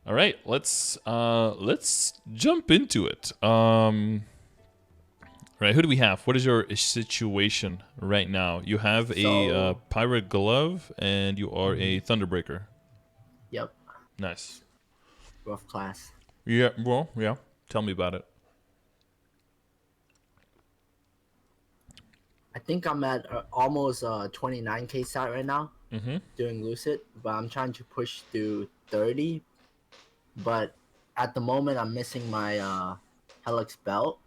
All right, let's jump into it. Right, who do we have? What is your situation right now? You have a So, pirate glove, and you are mhm, a Thunderbreaker. yep, Nice. rough class. Yeah. Well, yeah. Tell me about it. I think I'm at almost 29k stat right now Mm-hmm. doing Lucid, but I'm trying to push to 30. But at the moment, I'm missing my Helix belt.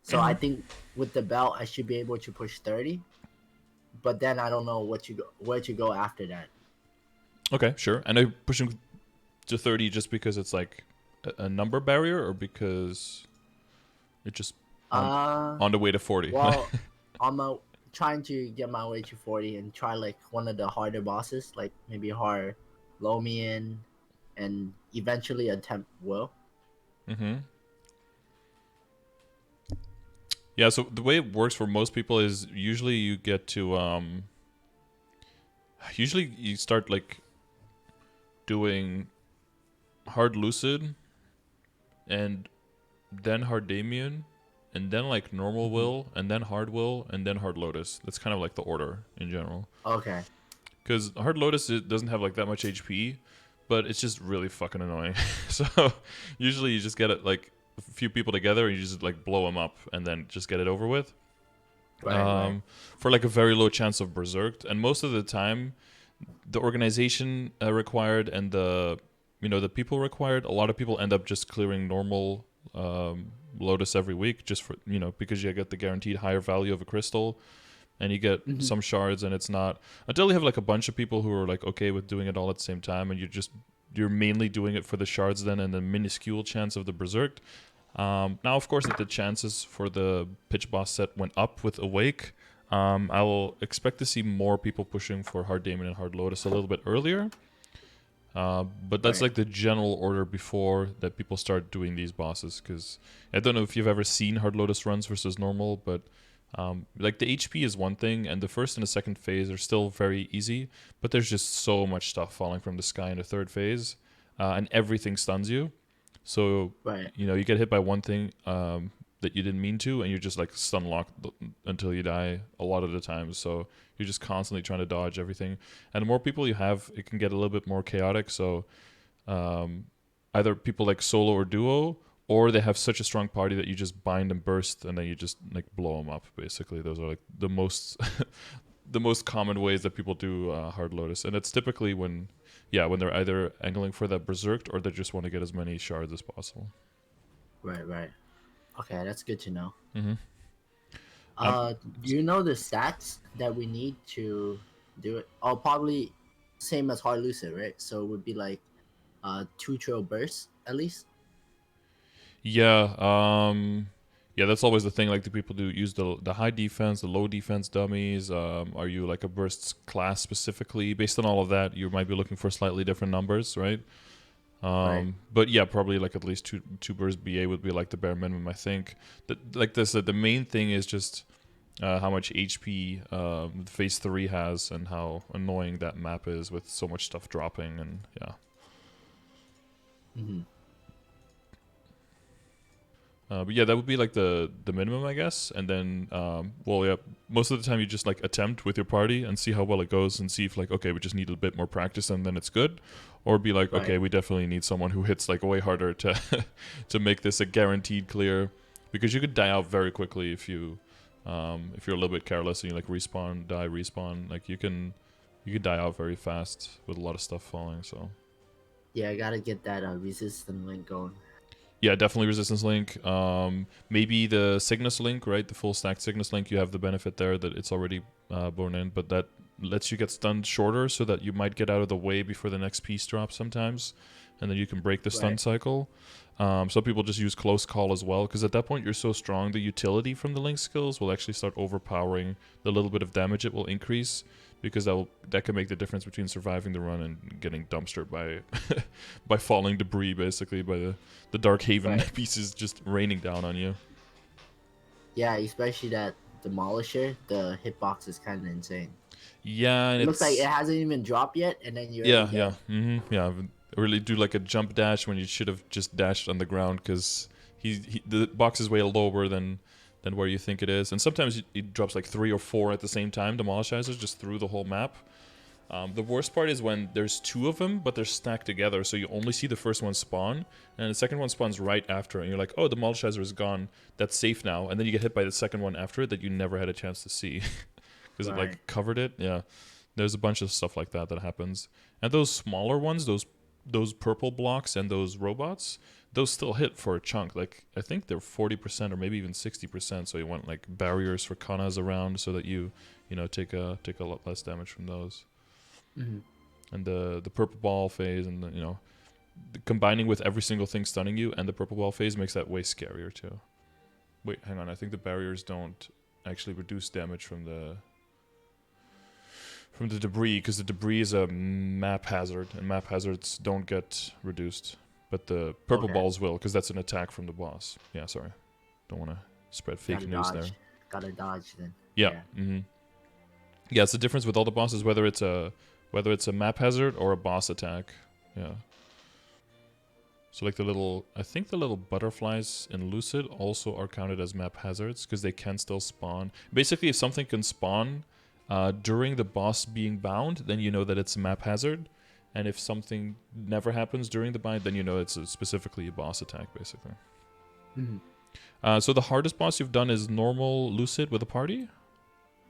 So I think with the belt, I should be able to push 30. But then I don't know where to go after that. Okay, sure. And are you pushing to 30 just because it's like a number barrier, or because it's just on Uh, on the way to 40? well, I'm trying to get my way to 40 and try like one of the harder bosses, like maybe hard Lomian, and eventually attempt Will. Mm-hmm. Yeah. So the way it works for most people is usually you get to usually you start like doing hard lucid and then hard Damien and then like normal Hmm. will and then hard will and then hard lotus. That's kind of like the order in general. Okay. Because hard lotus it doesn't have like that much HP, but it's just really fucking annoying. So usually you just get it like a few people together and you just like blow them up and then just get it over with. Right. Right. For like a very low chance of berserked, and most of the time the organization required and the people required, a lot of people end up just clearing normal lotus every week, just for because you get the guaranteed higher value of a crystal and you get Hmm. some shards, and it's not until you have like a bunch of people who are like okay with doing it all at the same time, and you're mainly doing it for the shards then and the minuscule chance of the berserked. Now, of course, that the chances for the pitch boss set went up with Awake. I will expect to see more people pushing for Hard Daemon and Hard Lotus a little bit earlier. But that's Right. like the general order before that people start doing these bosses. Because I don't know if you've ever seen Hard Lotus runs versus normal, but like the HP is one thing, and the first and the second phase are still very easy. But there's just so much stuff falling from the sky in the third phase, and everything stuns you. So Right. you get hit by one thing that you didn't mean to, and you're just like stun locked until you die a lot of the times. So you're just constantly trying to dodge everything. And the more people you have, it can get a little bit more chaotic. So um, either people like solo or duo, or they have such a strong party that you just bind and burst, and then you just like blow them up. Basically, those are like the most the most common ways that people do hard lotus, and it's typically when they're either angling for that berserked or they just want to get as many shards as possible. Right. Right. Okay, that's good to know. Mm-hmm. Um, Do you know the stats that we need to do it? Oh, probably same as hard lucid, right? So it would be like 2 trill bursts at least. yeah, yeah, that's always the thing. Like, do people do use the high defense, the low defense dummies? Are you like a burst class specifically? Based on all of that, you might be looking for slightly different numbers, right? Right. But yeah, probably like at least two bursts BA would be like the bare minimum. I think that like this, the main thing is just how much HP Phase 3 has and how annoying that map is with so much stuff dropping, and yeah. Mm-hmm. But yeah, that would be like the minimum, I guess. And then, well, yeah, most of the time you just like attempt with your party and see how well it goes, and see if like okay, we just need a bit more practice and then it's good, or be like okay, Right. we definitely need someone who hits like way harder to to make this a guaranteed clear, because you could die out very quickly if you're a little bit careless and you like respawn, die, respawn. Like you can die out very fast with a lot of stuff falling. So Yeah, I gotta get that resistant link going. yeah, definitely resistance link. Maybe the Cygnus link, right? The full stack Cygnus link. You have the benefit there that it's already born in, but that lets you get stunned shorter, so that you might get out of the way before the next piece drops sometimes, and then you can break the stun Right. cycle. Some people just use close call as well, because at that point you're so strong, the utility from the link skills will actually start overpowering the little bit of damage it will increase, because that can make the difference between surviving the run and getting dumpstered by by falling debris, basically by the Dark Haven Right. pieces just raining down on you. Yeah, especially that demolisher. The hitbox is kind of insane. Yeah, and It looks like it it's hasn't even dropped yet, and then you're already yeah, yeah, dead. yeah. really do like a jump dash when you should have just dashed on the ground because the box is way lower than where you think it is, and sometimes he drops like 3 or 4 at the same time, demolishizers, just through the whole map. The worst part is when there's 2 of them, but they're stacked together, so you only see the first one spawn, and the second one spawns right after, and you're like, oh, the demolishizer is gone, that's safe now, and then you get hit by the second one after it that you never had a chance to see, because it like covered it. Yeah, there's a bunch of stuff like that that happens, and those smaller ones, those purple blocks and those robots, those still hit for a chunk. Like I think they're 40% or maybe even 60%. So you want like barriers for kanas around so that you take a lot less damage from those. Mm-hmm. And the purple ball phase and combining with every single thing stunning you and the purple ball phase makes that way scarier too. Wait, hang on. I think the barriers don't actually reduce damage from the debris, because the debris is a map hazard, and map hazards don't get reduced. But the purple balls will, because that's an attack from the boss. Yeah, sorry. Don't want to spread fake news there. Gotta dodge then. Yeah. Mm-hmm. Yeah, it's the difference with all the bosses, whether it's a map hazard or a boss attack. Yeah. So like I think the little butterflies in Lucid also are counted as map hazards because they can still spawn. Basically, if something can spawn during the boss being bound, then you know that it's a map hazard. And if something never happens during the bind, then you know it's specifically a boss attack, basically. Mm-hmm. So the hardest boss you've done is normal Lucid with a party?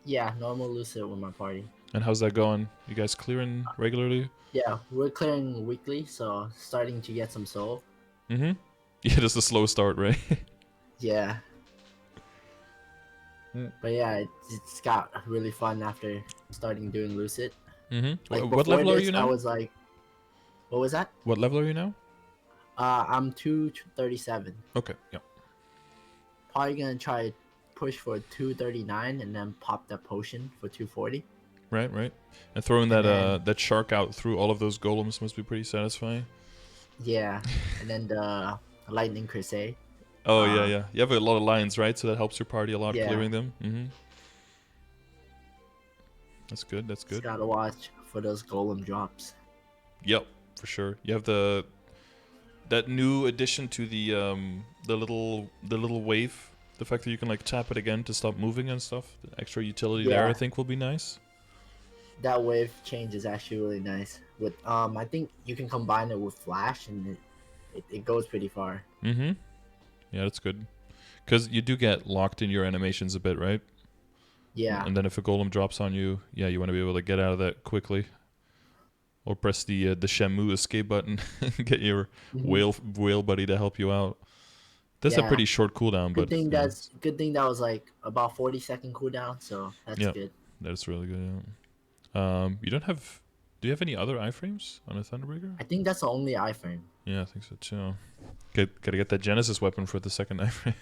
Yeah, normal Lucid with my party. And how's that going? You guys clearing regularly? Yeah, we're clearing weekly, so starting to get some soul. Mm-hmm. Yeah, just a slow start, right? Yeah. But yeah, it's got really fun after starting doing Lucid. Mm-hmm. Like what level are you now? I was like, what was that? What level are you now? I'm 237. Okay, yeah. Probably gonna try to push for 239 and then pop that potion for 240. Right. And throwing that shark out through all of those golems must be pretty satisfying. Yeah, and then the lightning crusade. Oh yeah. You have a lot of lines, right? So that helps your party a lot, clearing them. Mm-hmm. That's good. Just gotta watch for those golem drops. Yep, for sure. You have that new addition to the little wave. The fact that you can like tap it again to stop moving and stuff. The extra utility there, I think, will be nice. That wave change is actually really nice. With I think you can combine it with flash, and it goes pretty far. Mm-hmm. Yeah, that's good. Because you do get locked in your animations a bit, right? Yeah. And then if a golem drops on you, you want to be able to get out of that quickly. Or press the Shamu escape button and get your whale buddy to help you out. That's a pretty short cooldown, good thing that was like about 40-second cooldown, so that's good. That's really good. You don't have. Do you have any other iframes on a Thunderbreaker? I think that's the only iframe. Yeah, I think so too. Gotta get that Genesis weapon for the second iframe.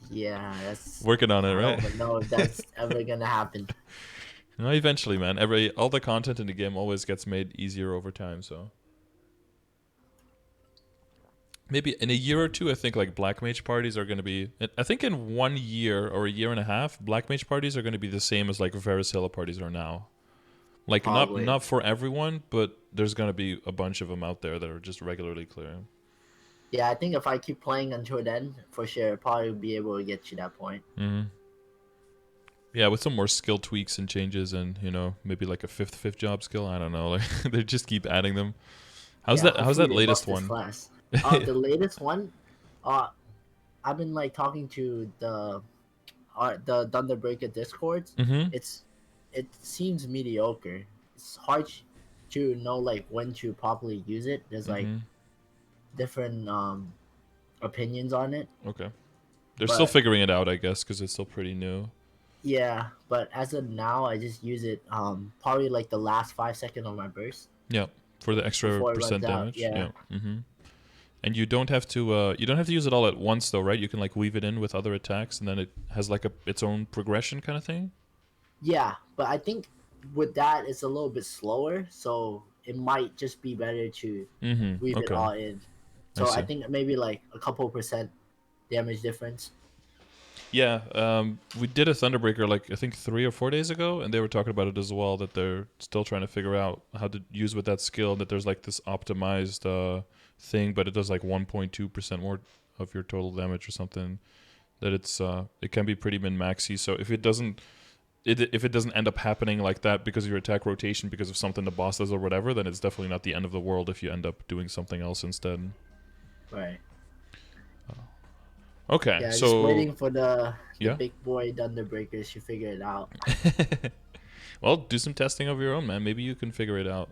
Yeah, that's working on it, right? I don't know if that's ever gonna happen. No, eventually, man. All the content in the game always gets made easier over time, so. Maybe in a year or two, I think like Black Mage parties are going to be. I think in 1 year or a year and a half, Black Mage parties are going to be the same as like Varicella parties are now. Like not for everyone, but there's going to be a bunch of them out there that are just regularly clearing. Yeah, I think if I keep playing until then, for sure, I'll probably be able to get to that point. Mm-hmm. Yeah, with some more skill tweaks and changes, and maybe like a fifth job skill. I don't know. Like they just keep adding them. How's that latest one? The latest one, I've been like talking to the Thunderbreaker Discords. Mm-hmm. It seems mediocre. It's hard to know like when to properly use it. There's like different opinions on it. Okay, they're still figuring it out, I guess, because it's still pretty new. Yeah, but as of now, I just use it probably like the last 5 seconds of my burst. Yeah, for the extra percent damage. Yeah. Mm-hmm. And you don't have to use it all at once though, right? You can like weave it in with other attacks, and then it has like its own progression kind of thing. Yeah, but I think with that it's a little bit slower, so it might just be better to weave it all in. So I think maybe like a couple % damage difference. Yeah, we did a Thunderbreaker like I think 3 or 4 days ago, and they were talking about it as well. That they're still trying to figure out how to use with that skill. That there's like this optimized thing, but it does like 1.2% more of your total damage or something. That it can be pretty min maxy. So if it doesn't end up happening like that because of your attack rotation because of something the boss does or whatever, then it's definitely not the end of the world if you end up doing something else instead. Right. Okay, Yeah, just so waiting for the yeah. big boy Thunderbreakers to figure it out. Well, do some testing of your own, man. Maybe you can figure it out.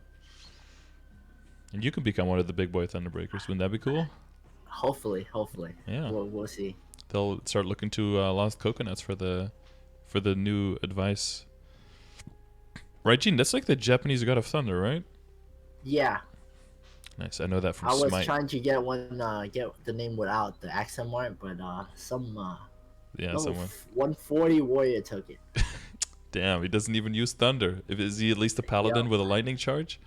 And you can become one of the big boy Thunderbreakers. Wouldn't that be cool? Hopefully, Yeah. we'll see. They'll start looking to Lost Coconuts for the new advice. Right, Gene? That's like the Japanese God of Thunder, right? Yeah, Nice. I know that from I was Smite. trying to get the name without the accent mark, but some Yeah, level someone. 140 warrior took it. Damn, he doesn't even use thunder. Is he at least a paladin Yep. with a lightning charge?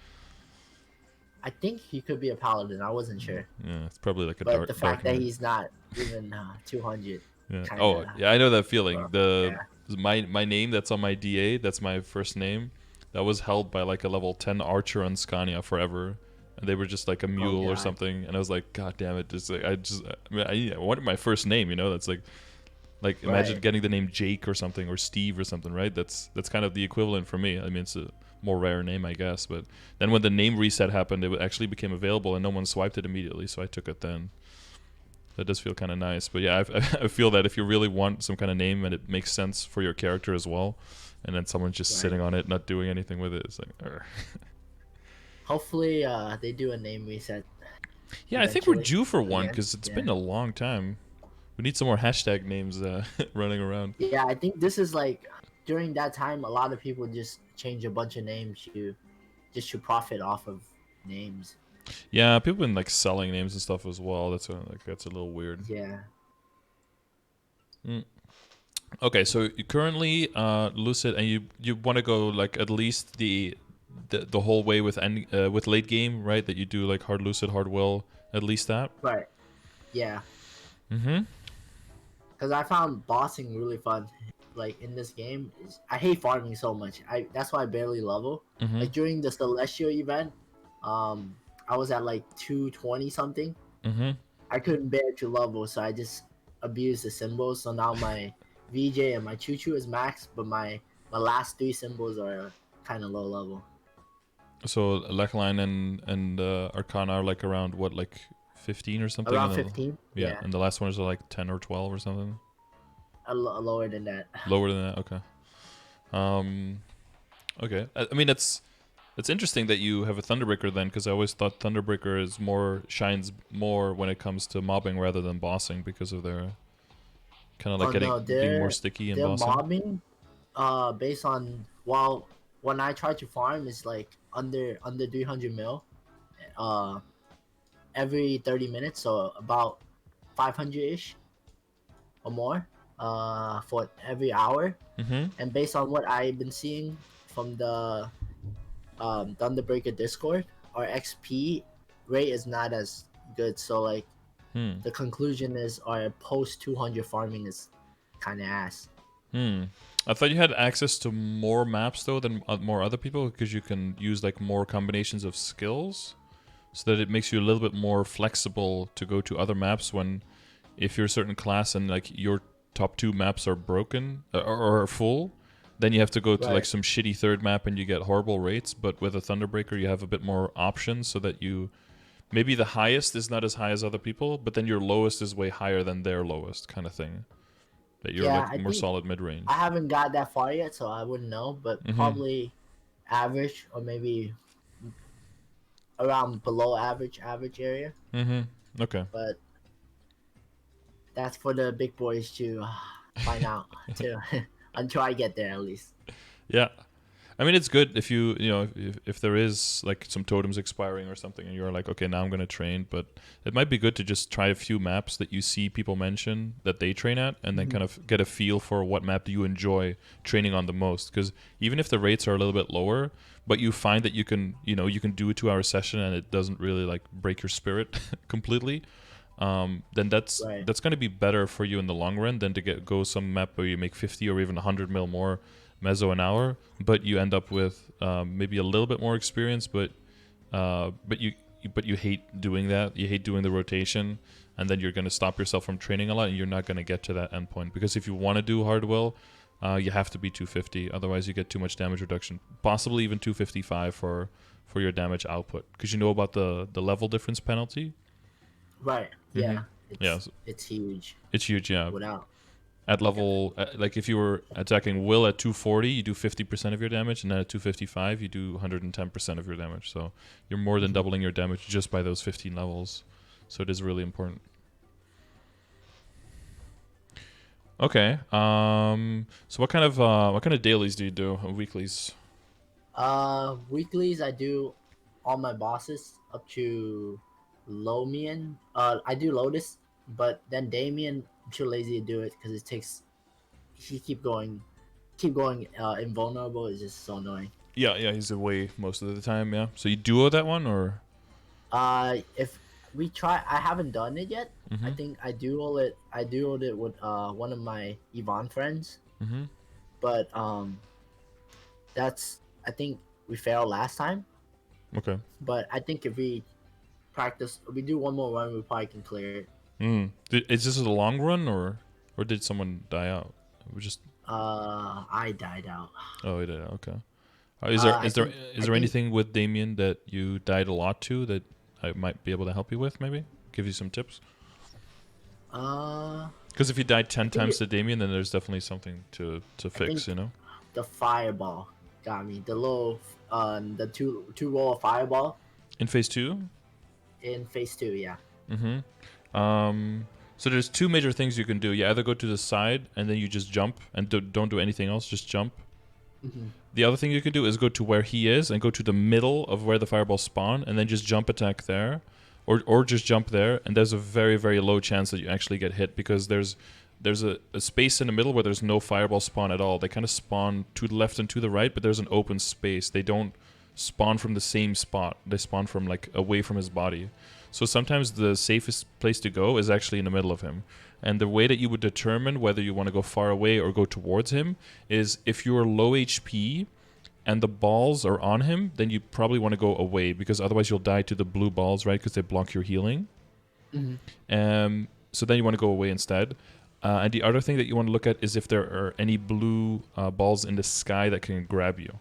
I think he could be a paladin. I wasn't sure, Yeah, it's probably like a but dark the fact dark that knight. he's not even 200, Yeah. kind Oh, of yeah, I know that feeling. rough. The Yeah. my name that's on my DA, that's my first name. That was held by like a level 10 archer on Scania forever. And they were just like a Oh mule or god. something, and I was like, God damn it! Just like I wanted my first name, you know. That's like imagine Right. getting the name Jake or something or Steve or something, right? That's kind of the equivalent for me. I mean, it's a more rare name, I guess. But then when the name reset happened, it actually became available, and no one swiped it immediately, so I took it then. That does feel kind of nice. But yeah, I feel that if you really want some kind of name and it makes sense for your character as well, and then someone's just Right. sitting on it, not doing anything with it, it's like, Urgh. Hopefully, they do a name reset Yeah, I think we're eventually. due for one Again. because it's Yeah. been a long time. We need some more hashtag names running around. Yeah, I think this is like during that time, a lot of people just change a bunch of names to profit off of names. Yeah, people been like selling names and stuff as well. That's a little weird. Yeah. Mm. Okay, so you currently Lucid, and you want to go like at least the whole way with late game, right? That you do like hard Lucid, hard will, at least that. Right. Yeah. Mm-hmm. Because I found bossing really fun. Like in this game, I hate farming so much. That's why I barely level. Mm-hmm. Like during the Celestial event, I was at like 220 something. Mm-hmm. I couldn't bear to level, so I just abused the symbols. So now my VJ and my Choo Choo is max, but my last three symbols are kind of low level. So Lechline and Arcana are like around what, like 15 or something? Around And 15. yeah, Yeah, and the last ones are like 10 or 12 or something. lower than that. Lower than that. Okay. Um. Okay. I mean, it's interesting that you have a Thunderbreaker then, because I always thought Thunderbreaker shines more when it comes to mobbing rather than bossing because of their kind of like Oh no, being more sticky in they're bossing. mobbing. Based on when I try to farm is like under 300 mil. Uh, every 30 minutes, so about 500 ish or more. For every hour. Mm-hmm. And based on what I've been seeing from the Thunderbreaker Discord, our XP rate is not as good. So like Hmm. the conclusion is our post 200 farming is kind of ass. Hmm. I thought you had access to more maps though than more other people, because you can use like more combinations of skills, so that it makes you a little bit more flexible to go to other maps when, if you're a certain class and like your top two maps are broken or are full, then you have to go to like Right. some shitty third map and you get horrible rates. But with a Thunderbreaker, you have a bit more options, so that you maybe the highest is not as high as other people, but then your lowest is way higher than their lowest, kind of thing. That you're Yeah, like I more think solid mid range. I haven't got that far yet, so I wouldn't know, but Mm-hmm. probably average or maybe around below average area. Mm-hmm. Okay. But that's for the big boys to find out too. Until I get there, at least. Yeah. I mean, it's good if if there is like some totems expiring or something, and you're like, okay, now I'm gonna train. But it might be good to just try a few maps that you see people mention that they train at, and then Mhm. kind of get a feel for what map do you enjoy training on the most. Because even if the rates are a little bit lower, but you find that you can do a 2-hour session and it doesn't really like break your spirit completely, then that's Right. going to be better for you in the long run than to go some map where you make 50 or even 100 mil more meso an hour, but you end up with maybe a little bit more experience, but you hate doing that. You hate doing the rotation, and then you're going to stop yourself from training a lot, and you're not going to get to that endpoint. Because if you want to do hard will, you have to be 250. Otherwise, you get too much damage reduction. Possibly even 255 for your damage output. Because you know about the level difference penalty. Right. Mm-hmm. Yeah. Yeah, It's huge. it's huge. Yeah. Without. At Okay. level, like if you were attacking will at 240, you do 50% of your damage, and then at 255, you do 110% of your damage. So you're more than doubling your damage just by those 15 levels. So it is really important. Okay. So what kind of dailies do you do? Weeklies? Weeklies I do all my bosses up to Lomian. I do Lotus, but then Damien, I'm too lazy to do it because it takes. He keep going. Invulnerable is just so annoying. Yeah, yeah, he's away most of the time. Yeah. So you duo that one or? If we try, I haven't done it yet. I Mm-hmm. think I dueled it. I dueled it with one of my Yvonne friends, Mm-hmm. but that's I think we failed last time. Okay. But I think if we practice, we do one more run, we probably can clear it. Is this a long run or did someone die out? We just I died out. oh, he did. Okay. Is there I think is I there think anything with Damien that you died a lot to that I might be able to help you with? Maybe give you some tips. uh Because if you died I 10 think times to Damien, then there's definitely something to I think fix. You know. the fireball got me. The little the two roll of fireball In phase two. in phase 2. Yeah. Mm-hmm. So there's two major things you can do. You either go to the side and then you just jump and don't do anything else. Just jump. Hmm. The other thing you can do is go to where he is and go to the middle of where the fireballs spawn and then just jump attack there. Or just jump there, and there's a very, very low chance that you actually get hit because there's a space in the middle where there's no fireball spawn at all. They kind of spawn to the left and to the right, but there's an open space. They don't spawn from the same spot. They spawn from like away from his body. So sometimes the safest place to go is actually in the middle of him. And the way that you would determine whether you want to go far away or go towards him is if you're low HP and the balls are on him, then you probably want to go away because otherwise you'll die to the blue balls, right? Because they block your healing. Hmm. So then you want to go away instead. And the other thing that you want to look at is if there are any blue balls in the sky that can grab you.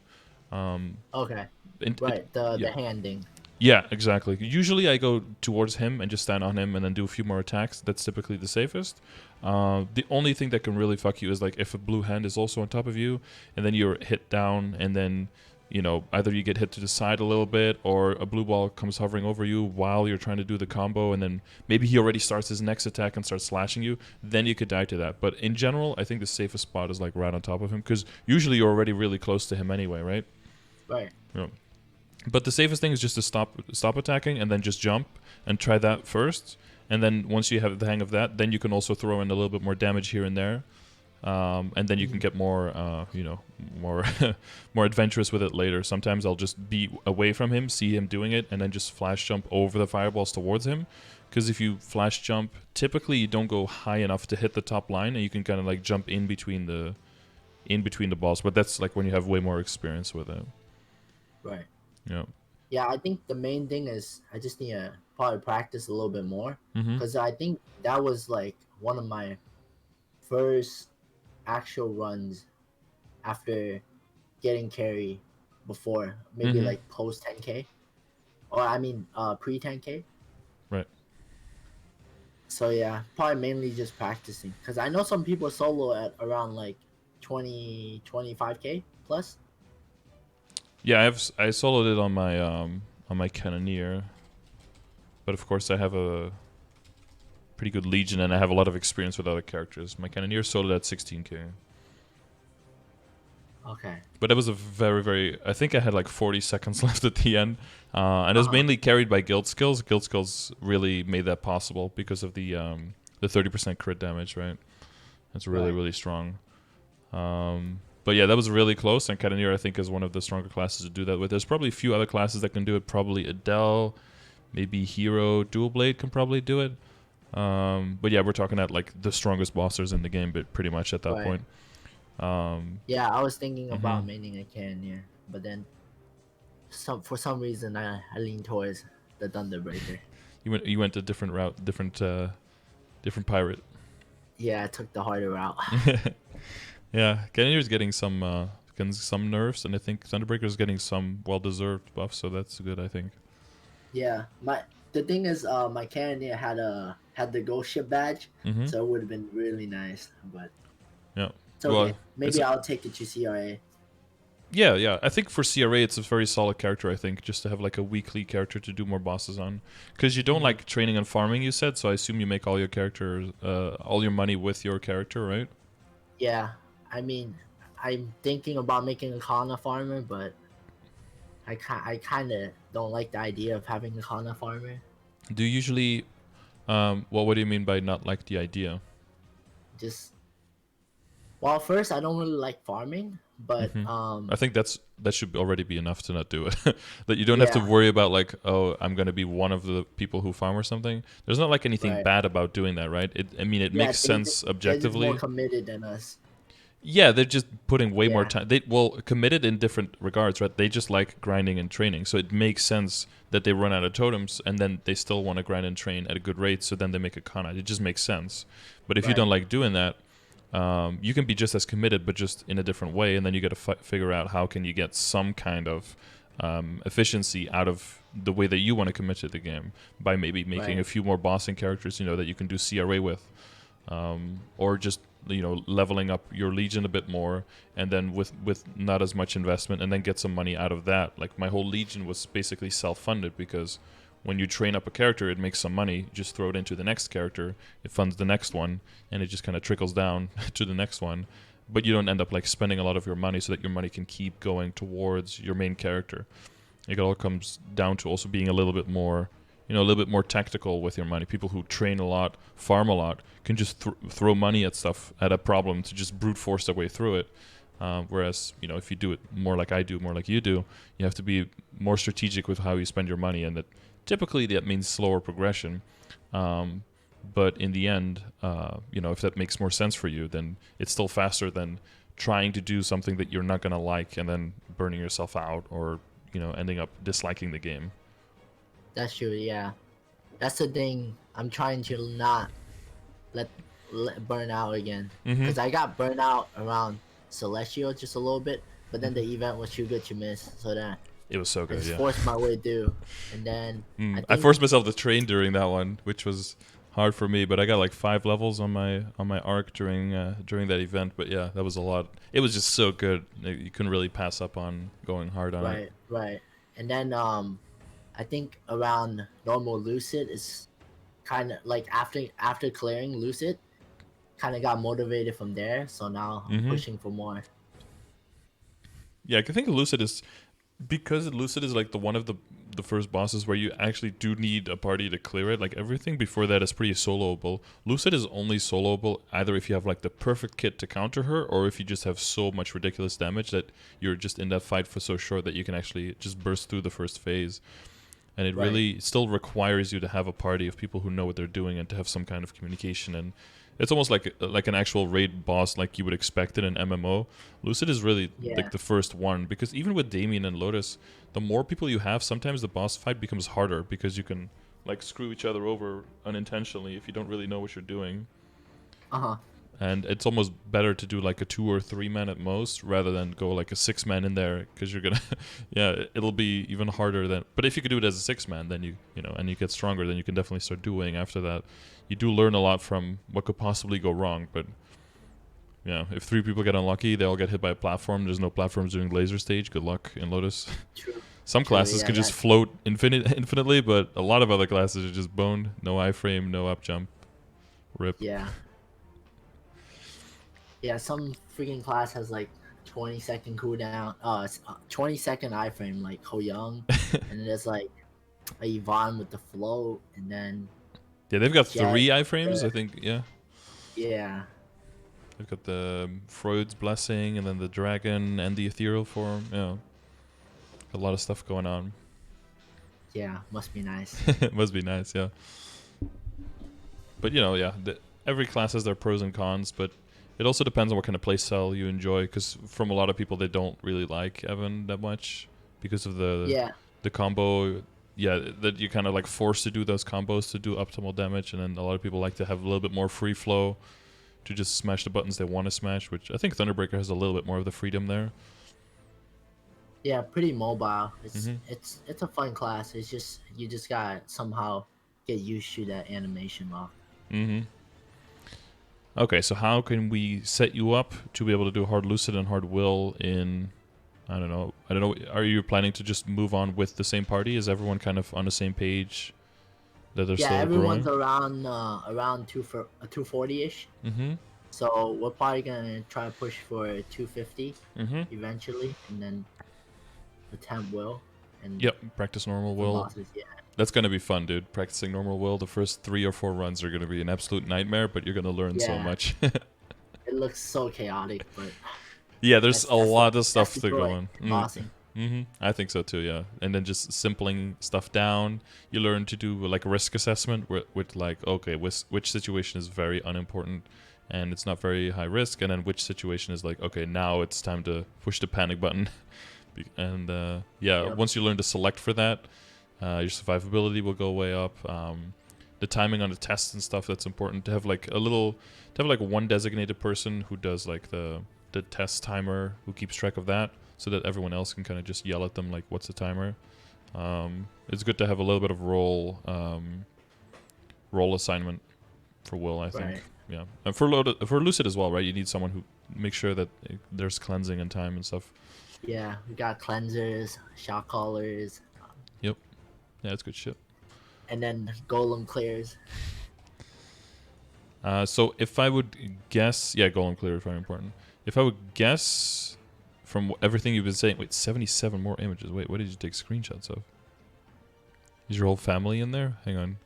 Okay. It, Right. The yeah. the handing. Yeah, exactly. Usually I go towards him and just stand on him and then do a few more attacks. That's typically the safest. The only thing that can really fuck you is like if a blue hand is also on top of you and then you're hit down and then, you know, either you get hit to the side a little bit or a blue ball comes hovering over you while you're trying to do the combo and then maybe he already starts his next attack and starts slashing you, then you could die to that. But in general, I think the safest spot is like right on top of him because usually you're already really close to him anyway, right? Right. Yeah. But the safest thing is just to stop attacking and then just jump and try that first. And then once you have the hang of that, then you can also throw in a little bit more damage here and there. And then you can get more, more more adventurous with it later. Sometimes I'll just be away from him, see him doing it, and then just flash jump over the fireballs towards him. Because if you flash jump, typically you don't go high enough to hit the top line, and you can kind of like jump in between the balls. But that's like when you have way more experience with it. Right. Yeah. Yeah, I think the main thing is I just need to probably practice a little bit more Mm-hmm. because I think that was like one of my first actual runs after getting carry before maybe Mm-hmm. like post 10k or I mean pre 10k. Right. So yeah, probably mainly just practicing because I know some people solo at around like 25k plus. Yeah, I soloed it on my cannoneer, but of course I have a pretty good legion and I have a lot of experience with other characters. My cannoneer soloed at 16k, Okay. but it was a very very. I think I had like 40 seconds left at the end, and it was Uh-huh. mainly carried by guild skills. Guild skills really made that possible because of the 30% crit damage. Right, it's really Right. really strong. But yeah, that was really close, and Cannoneer I think is one of the stronger classes to do that with. There's probably a few other classes that can do it. Probably Adele, maybe Hero, Dual Blade can probably do it. But yeah, we're talking at like the strongest bosses in the game, but pretty much at that Right. point. Yeah, I was thinking Mhm. about maining a cannoneer, but then for some reason I lean towards the Thunderbreaker. You went a different route, different pirate. Yeah, I took the harder route. Yeah, Cannoneer's getting some nerfs, and I think Thunderbreaker's getting some well-deserved buffs, so that's good, I think. Yeah, the thing is, my cannoneer had the ghost ship badge, Mm-hmm. so it would have been really nice. But Yeah. it's Well, okay. it's Maybe I'll take it to CRA. yeah. I think for CRA, it's a very solid character. I think just to have like a weekly character to do more bosses on, because you don't Hmm. like training and farming. You said so. I assume you make all your characters, all your money with your character, right? Yeah, I mean, I'm thinking about making a Kana farmer, but I kind of don't like the idea of having a Kana farmer. Do you usually, well, what do you mean by not like the idea? Just well, first I don't really like farming, but Hmm. I think that should already be enough to not do it. That you don't have to yeah, worry about like, oh, I'm gonna be one of the people who farm or something. There's not like anything right. bad about doing that, right? I mean, it Yeah, makes sense they're just more objectively. committed than us. Yeah, they're just putting way more Yeah, time. They well committed in different regards, right? They just like grinding and training, so it makes sense that they run out of totems and then they still want to grind and train at a good rate. So then they make a kana. It just makes sense. But if you don't right, like doing that, you can be just as committed, but just in a different way, and then you got to figure out how can you get some kind of efficiency out of the way that you want to commit to the game by maybe making a right, few more bossing characters, that you can do CRA with, or just leveling up your legion a bit more, and then with not as much investment, and then get some money out of that. Like my whole legion was basically self-funded because when you train up a character, it makes some money. You just throw it into the next character, it funds the next one, and it just kind of trickles down to the next one. But you don't end up like spending a lot of your money, so that your money can keep going towards your main character. It all comes down to also being a little bit more, a little bit more tactical with your money. People who train a lot, farm a lot, can just throw money at stuff, at a problem, to just brute force their way through it. Whereas, if you do it more like I do, more like you do, you have to be more strategic with how you spend your money, and that typically that means slower progression. Um, but in the end, if that makes more sense for you, then it's still faster than trying to do something that you're not gonna like and then burning yourself out, or ending up disliking the game. that's true. Yeah, that's the thing. I'm trying to not let burn out again, Mm-hmm. because I got burned out around Celestial just a little bit, but then the Mm-hmm. event was too good to miss, so then It was so I good, just yeah. forced my way through, and then I I think forced myself to train during that one, which was hard for me. But I got like 5 levels on my arc during that event. But yeah, that was a lot. It was just so good. You couldn't really pass up on going hard on it. right, and then I think around normal Lucid is kind of like after clearing Lucid, kind of got motivated from there. So now I'm Mm-hmm. pushing for more. Yeah, I think Lucid is, because Lucid is like the one of the first bosses where you actually do need a party to clear it. Like everything before that is pretty soloable. Lucid is only soloable either if you have like the perfect kit to counter her, or if you just have so much ridiculous damage that you're just in that fight for so short that you can actually just burst through the first phase. And it Right. really still requires you to have a party of people who know what they're doing and to have some kind of communication. And it's almost like an actual raid boss, like you would expect in an MMO. Lucid is really like Yeah. the first one, because even with Damien and Lotus, the more people you have, sometimes the boss fight becomes harder because you can like screw each other over unintentionally if you don't really know what you're doing. Uh huh. And it's almost better to do like a 2 or 3 man at most, rather than go like a 6 man in there, because you're gonna yeah, it'll be even harder than. But if you could do it as a 6 man, then and you get stronger, then you can definitely start doing after that. You do learn a lot from what could possibly go wrong. But yeah, if 3 people get unlucky, they all get hit by a platform. There's no platforms during laser stage. Good luck in Lotus. True. Some True. classes Yeah. could just That. float infinitely, but a lot of other classes are just boned. No iframe, no up jump. Rip. Yeah. Yeah. Some freaking class has like 20-second cooldown. 20-second iframe like Ho Young, and then there's like a Yvonne with the float, and then Yeah, they've got Jet. 3 iframes, The, I think. Yeah. yeah. They've got the Freud's blessing, and then the dragon and the ethereal form. Yeah, a lot of stuff going on. Yeah. Must be nice. Must be nice, yeah. But yeah, every class has their pros and cons, but it also depends on what kind of playstyle you enjoy. Because from a lot of people, they don't really like Evan that much because of the Yeah, combo. Yeah, that you're kind of like forced to do those combos to do optimal damage, and then a lot of people like to have a little bit more free flow to just smash the buttons they want to smash. Which I think Thunderbreaker has a little bit more of the freedom there. yeah, pretty mobile. It's hmm it's it's a fun class. It's just you just gotta somehow get used to that animation lock. hmm Okay, so how can we set you up to be able to do hard lucid and hard will in? I don't know. Are you planning to just move on with the same party? Is everyone kind of on the same page that they're Yeah, still everyone's growing? around 240 ish. Mm-hmm. So we're probably gonna try to push for 250 Mm-hmm. eventually, and then attempt will and Yep. Practice normal some will. bosses. Yeah, That's gonna be fun, dude. Practicing normal will. The first 3 or 4 runs are gonna be an absolute nightmare, but you're gonna learn so yeah. much. It looks so chaotic, but Yeah, there's that's a that's the lot of that's stuff the to go joy. on. The bossing. I think so too. Yeah, and then just simpling stuff down. You learn to do like a risk assessment with like, okay, which situation is very unimportant and it's not very high risk, and then which situation is like, okay, now it's time to push the panic button. And yeah, Yep. once you learn to select for that, your survivability will go way up. The timing on the tests and stuff, that's important to have like one designated person who does like the test timer, who keeps track of that, so that everyone else can kind of just yell at them like, what's the timer. It's good to have a little bit of role assignment for will, I think. Right. Yeah, and for lucid as well, right? You need someone who makes sure that there's cleansing and time and stuff. Yeah, we got cleansers, shock callers, Yep. Yeah, that's good shit. and then golem clears. So if I would guess, yeah, golem clear is very important. If I would guess from everything you've been saying, wait, 77 more images. Wait, what did you take screenshots of? Is your whole family in there? Hang on.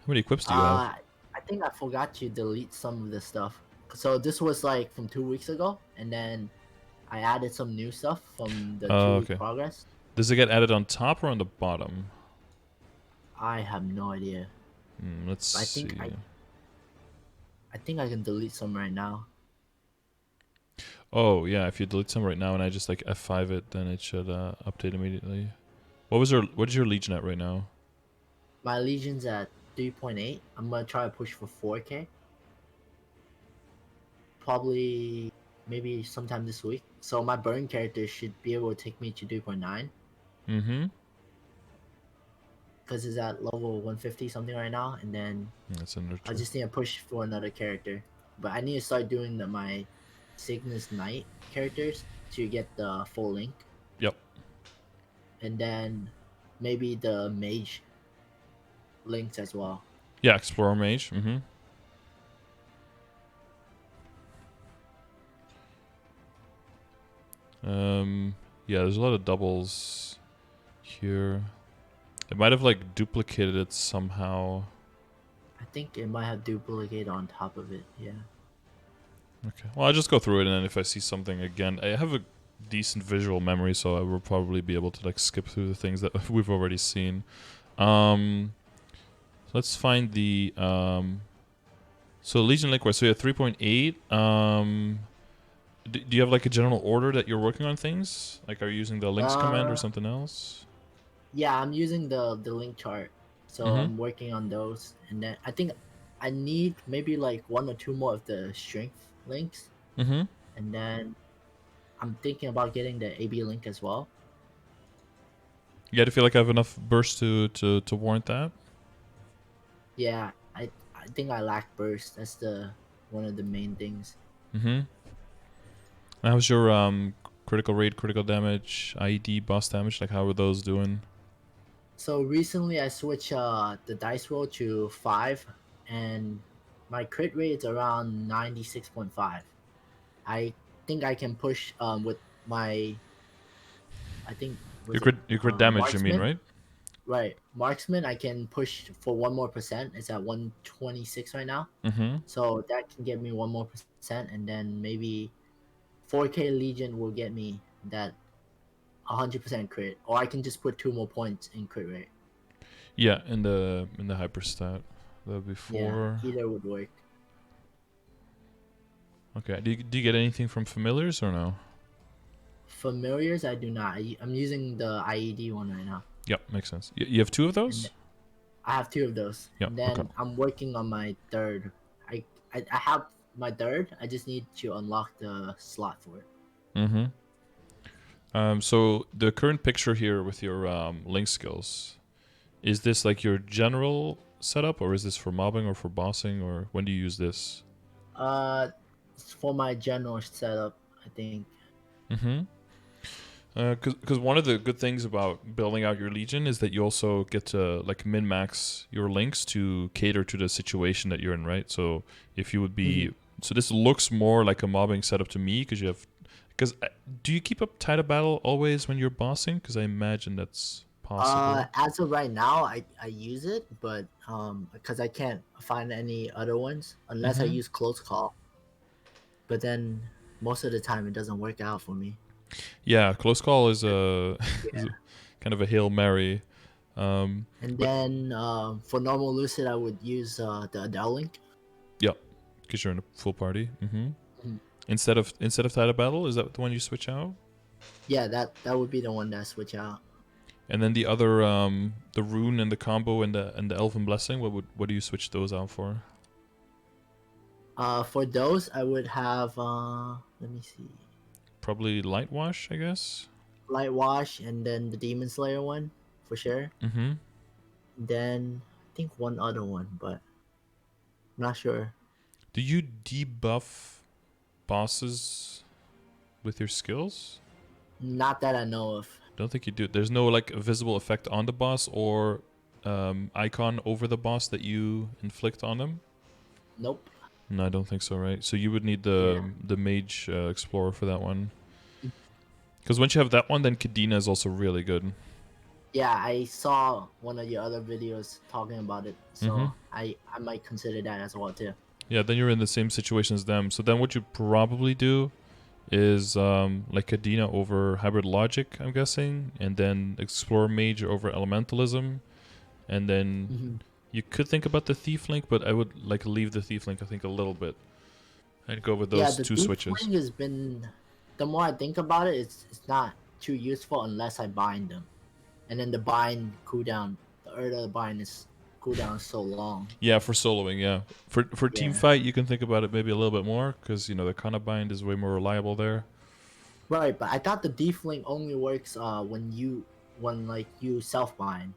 How many equips do you have? I think I forgot to delete some of the stuff. So this was like from 2 weeks ago, and then I added some new stuff from the Oh, 2 week okay. progress. Does it get added on top or on the bottom? I have no idea. Let's I see. think I think I can delete some right now. Oh, yeah, if you delete some right now and I just like F5 it, then it should update immediately. What is your Legion at right now? My Legion's at 3.8. I'm gonna try to push for 4K. Probably maybe sometime this week. So my burn character should be able to take me to 3.9 Mm-hmm. because it's at level 150 something right now, and then That's another I two. just need to push for another character. But I need to start doing my Cygnus Knight characters to get the full link, Yep. and then maybe the mage links as well. Yeah, Explorer Mage. Mm-hmm. Yeah, there's a lot of doubles here. It might have like duplicated it somehow. I think it might have duplicate on top of it. Yeah. Okay. Well, I'll just go through it, and then if I see something again, I have a decent visual memory, so I will probably be able to like skip through the things that we've already seen. Let's find the so Legion Link. So you have 3.8. Do you have like a general order that you're working on things? Like, are you using the links command or Uh, something else? yeah, I'm using the link chart, so Mm-hmm. I'm working on those, and then I think I need maybe like one or two more of the strength links, Mm-hmm. and then I'm thinking about getting the AB link as well. Yeah, do you feel like I have enough burst to warrant that? Yeah, I think I lack burst. That's the one of the main things. Mm-hmm. How's your critical rate, critical damage, IED, boss damage? Like, how are those doing? So recently I switched the dice roll to 5, and my crit rate is around 96.5. I think I can push with my I think was it Your crit damage, you mean, marksman. right? Right, marksman. I can push for 1 more percent. It's at 126 right now, Mm-hmm. so that can get me 1 more percent, and then maybe 4K Legion will get me that 100% crit, or I can just put 2 more points in crit rate. Yeah, in the hyper stat. That would be Yeah, 4. either would work. Okay. Do you get anything from familiars or no? Familiars, I do not. I'm using the IED one right now. Yep, makes sense. You have 2 of And those? I have 2 of those. Yep. And Okay. then I'm working on my third. I have my third. I just need to unlock the slot for it. Mm-hmm. So the current picture here with your link skills, is this like your general setup, or is this for mobbing or for bossing, or when do you use this? It's for my general setup, I think. Mm-hmm. Because one of the good things about building out your legion is that you also get to like min max your links to cater to the situation that you're in, right? So if you would be, so this looks more like a mobbing setup to me because you have, because do you keep up Tide of Battle always when you're bossing? Because I imagine that's possible. As of right now, I use it, but because I can't find any other ones unless I Mm-hmm. use close call. But then most of the time it doesn't work out for me. Yeah, close call is a, is Yeah. a kind of a Hail Mary. And But then for normal lucid, I would use the Adele link. yeah, because you're in a full party. Mm-hmm. Mhm. Instead of Tide of Battle, is that the one you switch out? Yeah, that would be the one that I switch out. And then the other, the rune and the combo and the elven blessing. What do you switch those out for? For those, I would have let me see, Probably light wash, I guess. Light Wash, and then the Demon Slayer one for sure. Mm-hmm. Then I think one other one, but I'm not sure. Do you debuff bosses with your skills? Not that I know of. Don't think you do. There's no like visible effect on the boss or icon over the boss that you inflict on them. Nope. No, I don't think so. Right. So you would need Yeah. the mage explorer for that one. Because once you have that one, then Kadena is also really good. Yeah, I saw one of your other videos talking about it, so Mm-hmm. I might consider that as well too. Yeah, then you're in the same situation as them. So then what you probably do is like Kadena over Hybrid Logic, I'm guessing, and then Explorer Mage over Elementalism, and then Mm-hmm. you could think about the Thief Link, but I would like leave the Thief Link, I think, a little bit. I'd go with Yeah, those the 2 Thief switches. Link has been. The more I think about it, it's not too useful unless I bind them, and then the bind cooldown, the Urda the bind is cooldown is so long. Yeah, for soloing, yeah. For team Yeah. fight, you can think about it maybe a little bit more, because, the Kana Bind is way more reliable there. Right, but I thought the Thief Link only works when like you self bind.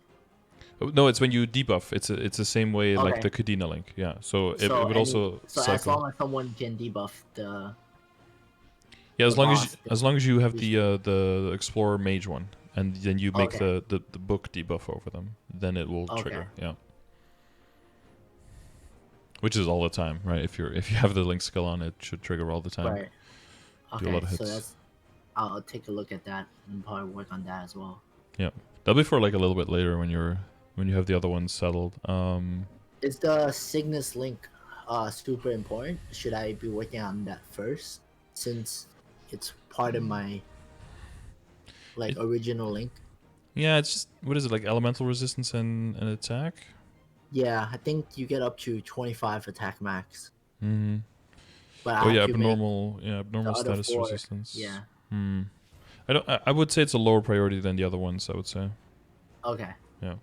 Oh, no, it's when you debuff. It's the same way like Okay. the Kadena Link, yeah. So it So would also so as cycle. long as someone can debuff the Yeah, the boss, as long as you have we the Explorer Mage one, and then you make okay. the book debuff over them, then it will Okay. trigger. Yeah, which is all the time, right? If you have the link skill on, it should trigger all the time. Right. Do a Okay, lot of so hits. that's I'll take a look at that and probably work on that as well. Yeah, that'll be for like a little bit later when you have the other ones settled. Is the Cygnus link super important? Should I be working on that first since it's part of my like It- original link? Yeah, it's just what is it like elemental resistance and attack? Yeah, I think you get up to 25 attack max, Hmm. but I Oh have yeah, to make the abnormal other status 4. resistance. Yeah. Hmm. I would say it's a lower priority than the other ones. I would say. Okay. Yeah.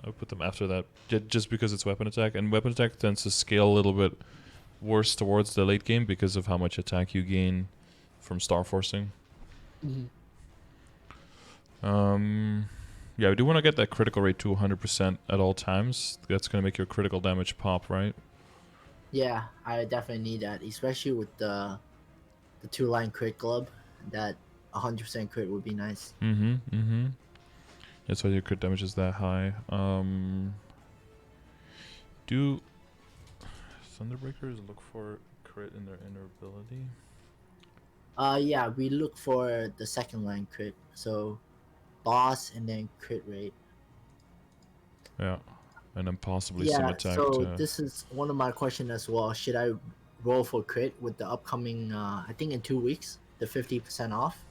I would put them after that, just because it's weapon attack, and weapon attack tends to scale a little bit worse towards the late game because of how much attack you gain from star forcing. Mhm. Yeah, we do want to get that critical rate to 100% at all times. That's going to make your critical damage pop, right? Yeah, I definitely need that, especially with the 2-line crit glove. That 100% crit would be nice. Mm-hmm. That's why your crit damage is that high. Do Thunderbreakers look for crit in their inner ability? Yeah, we look for the 2nd-line crit. So boss and then crit rate. Yeah. And then possibly some Yeah, attack so to... this is one of my questions as well. Should I roll for crit with the upcoming I think in 2 weeks, the 50% off?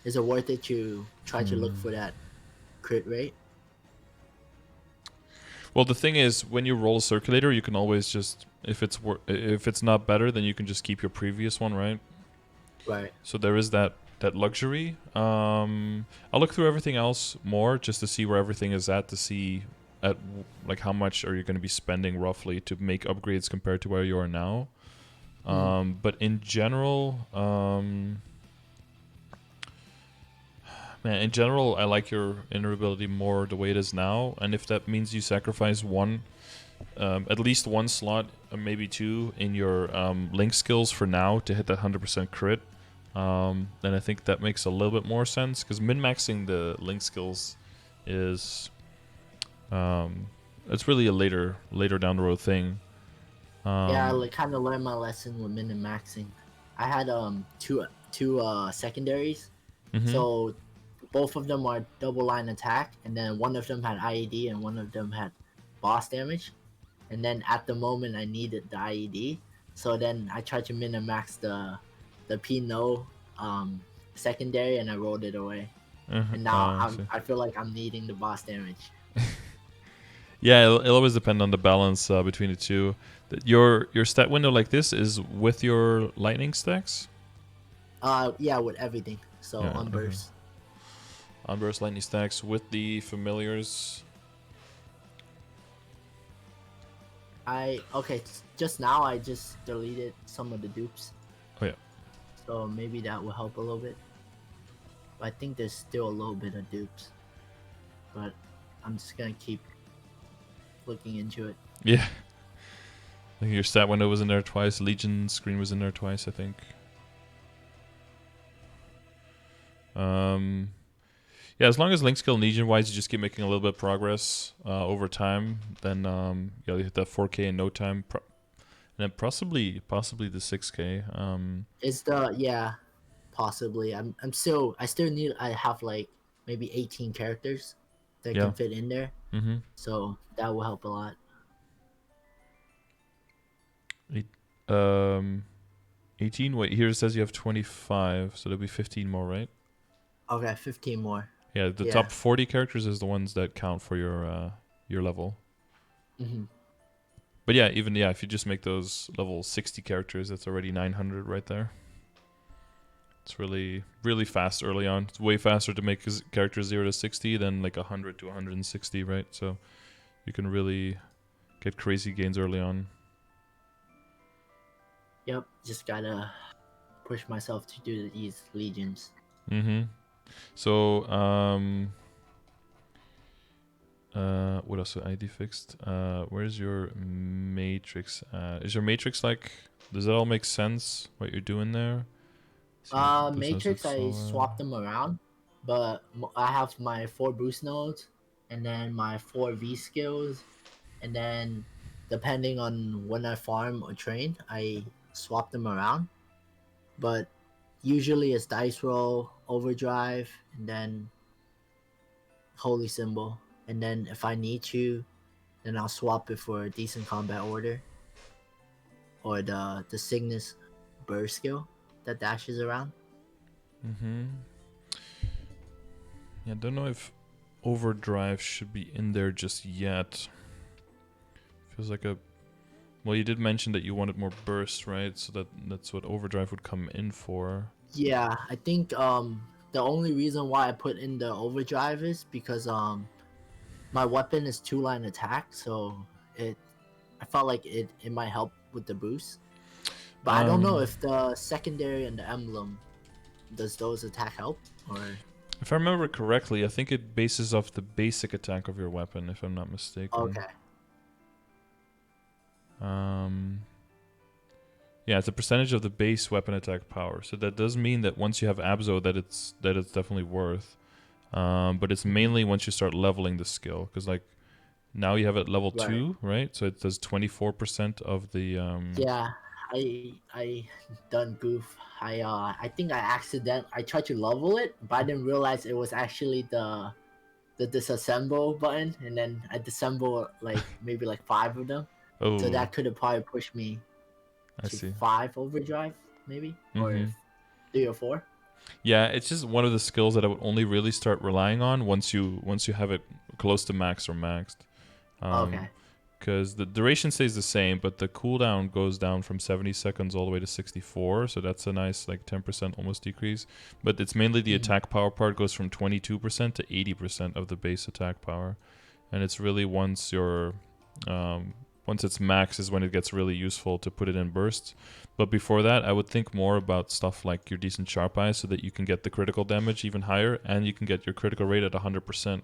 Is it worth it to try to look for that crit rate? Well, the thing is, when you roll a circulator, you can always just if it's not better, then you can just keep your previous one, right? Right. So there is that luxury. I'll look through everything else more just to see where everything is at, to see at like how much are you going to be spending roughly to make upgrades compared to where you are now. But in general, man, in general, I like your inner ability more the way it is now, and if that means you sacrifice one, at least one slot, maybe two, in your link skills for now to hit that 100% crit, then I think that makes a little bit more sense, because min-maxing the link skills is, it's really a later down the road thing. Yeah, I like, kind of learned my lesson with min and maxing. I had two secondaries, so both of them are double line attack, and then one of them had IED and one of them had boss damage. And then at the moment I needed the IED, so then I tried to min and max the P-No secondary, and I rolled it away. And now I feel like I'm needing the boss damage. Yeah, it'll always depend on the balance between the two. Your stat window like this is with your lightning stacks? Yeah, with everything. So Yeah, on burst. On burst lightning stacks with the familiars. Just now I just deleted some of the dupes. Oh yeah. So maybe that will help a little bit. But I think there's still a little bit of dupes. But I'm just gonna keep looking into it. Yeah. I think your stat window was in there twice. Legion screen was in there twice, I think. Yeah, as long as link skill and Legion wise you just keep making a little bit of progress over time, then you'll hit that 4K in no time. And then possibly the 6K. Is the possibly. I have like maybe 18 characters that can fit in there. So that will help a lot. 18. Wait, here it says you have 25, so there'll be 15 more, right? Okay, 15 more. Yeah, the top 40 characters is the ones that count for your level. But yeah, even if you just make those level 60 characters, that's already 900 right there. It's really, really fast early on. It's way faster to make characters 0 to 60 than like 100 to 160, right? So you can really get crazy gains early on. Yep, just gotta push myself to do these legions. So, what else? ID fixed. Where's your matrix? Is your matrix like? Does that all make sense? What you're doing there? Matrix, I swapped them around, but I have my 4 boost nodes, and then my 4 V skills, and then depending on when I farm or train, I swap them around. But usually it's dice roll, overdrive, and then holy symbol. And then if I need to, then I'll swap it for a decent combat order, or the Cygnus burst skill that dashes around. Yeah, I don't know if overdrive should be in there just yet. Feels like well, you did mention that you wanted more burst, right? So that's what overdrive would come in for. Yeah, I think the only reason why I put in the overdrive is because my weapon is 2-line attack, so I felt like it might help with the boost. But I don't know if the secondary and the emblem, does those attack help, or? If I remember correctly, I think it bases off the basic attack of your weapon, if I'm not mistaken. Okay. Yeah, it's a percentage of the base weapon attack power. So that does mean that once you have Abzo, that it's definitely worth. But it's mainly once you start leveling the skill, because like now you have it level 2, right? So it does 24% of the. Yeah, I done goof. I think I tried to level it, but I didn't realize it was actually the disassemble button, and then I disassemble like maybe like 5 of them. Oh. So that could have probably pushed me to 5 overdrive, maybe, or 3 or 4. Yeah, it's just one of the skills that I would only really start relying on once you have it close to max or maxed. Okay. Because the duration stays the same, but the cooldown goes down from 70 seconds all the way to 64. So that's a nice like 10% almost decrease. But it's mainly the Mhm. attack power part goes from 22% to 80% of the base attack power, and it's really once it's max is when it gets really useful to put it in bursts. But before that, I would think more about stuff like your decent sharp eyes so that you can get the critical damage even higher and you can get your critical rate at 100%.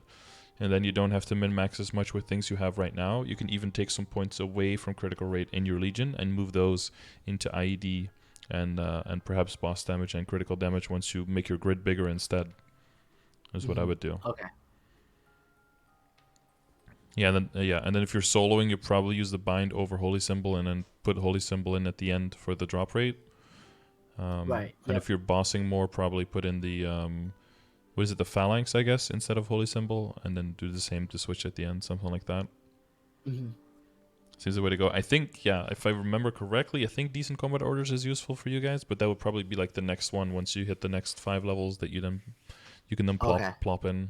And then you don't have to min-max as much with things you have right now. You can even take some points away from critical rate in your Legion and move those into IED and perhaps boss damage and critical damage once you make your grid bigger instead. Is what I would do. Okay. Yeah, and then if you're soloing, you probably use the bind over Holy Symbol and then put Holy Symbol in at the end for the drop rate. Right. And Yep. if you're bossing more, probably put in the what is it, the Phalanx, I guess, instead of Holy Symbol, and then do the same to switch at the end, something like that. Hmm. Seems the way to go. I think, yeah, if I remember correctly, I think Decent Combat Orders is useful for you guys, but that would probably be like the next one once you hit the next 5 levels that you can then Okay. plop in.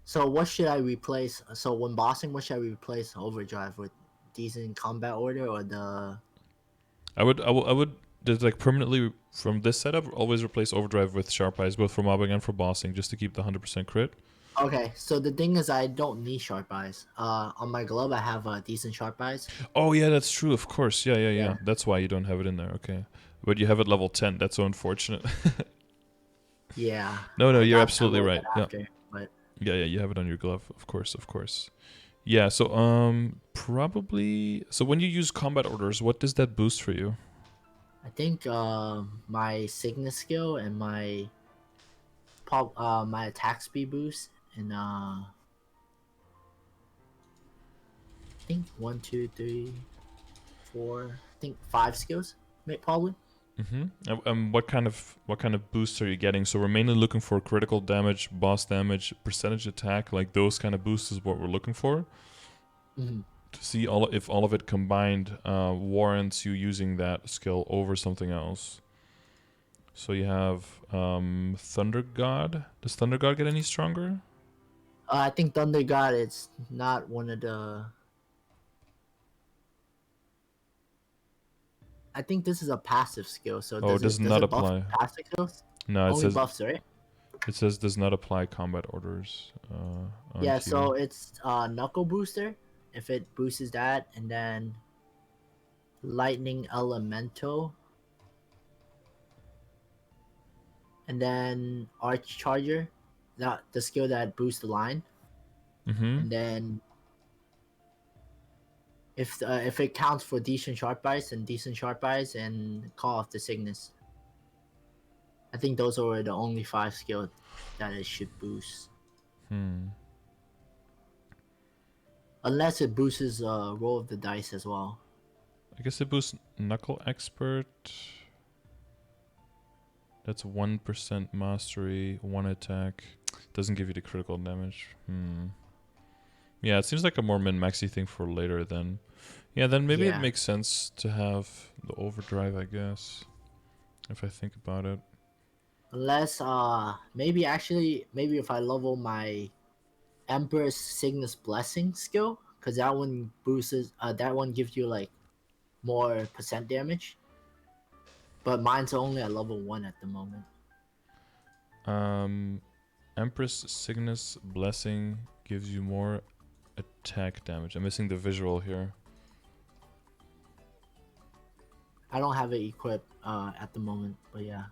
So what should I replace? So when bossing, what should I replace Overdrive with? Decent Combat Order or the? I would just like permanently from this setup always replace Overdrive with Sharp Eyes, both for mobbing and for bossing, just to keep the 100% crit. Okay. So the thing is, I don't need Sharp Eyes. On my glove, I have decent Sharp Eyes. Oh yeah, that's true. Of course, yeah, yeah, Yeah. yeah. That's why you don't have it in there. Okay, but you have it level 10. That's so unfortunate. Yeah. No, I you're got a absolutely little bit right. Yeah, after, but yeah, yeah. You have it on your glove, of course, of course. Yeah. So probably. So when you use combat orders, what does that boost for you? I think my Signet skill and my attack speed boost and I think one, two, three, four. I think five skills, probably. What kind of boosts are you getting? So we're mainly looking for critical damage, boss damage, percentage attack, like those kind of boosts is what we're looking for. Hmm. To see if all of it combined warrants you using that skill over something else. So you have Thunder God. Does Thunder God get any stronger? I think Thunder God. It's not one of the. I think this is a passive skill. So Oh, it does does not it buff apply. passive skills? No, it Only says buffs, right? does not apply combat orders Yeah. onto you. So it's Knuckle Booster. If it boosts that, and then Lightning Elemental, and then Arch Charger, that the skill that boosts the line, Mm-hmm. and then if it counts for decent sharp eyes and Call of the Cygnus. I think those are the only five skills that it should boost. Hmm. Unless it boosts roll of the dice as well. I guess it boosts Knuckle Expert. That's 1% mastery, 1 attack. Doesn't give you the critical damage. Yeah, it seems like a more min-maxy thing for later then. Yeah, then maybe it Yeah. makes sense to have the overdrive, I guess. If I think about it. Unless maybe if I level my Emperor's Cygnus Blessing skill, because that one boosts that one gives you like more percent damage. But mine's only at level 1 at the moment. Um, Empress Cygnus Blessing gives you more attack damage. I'm missing the visual here. I don't have it equipped at the moment, but yeah.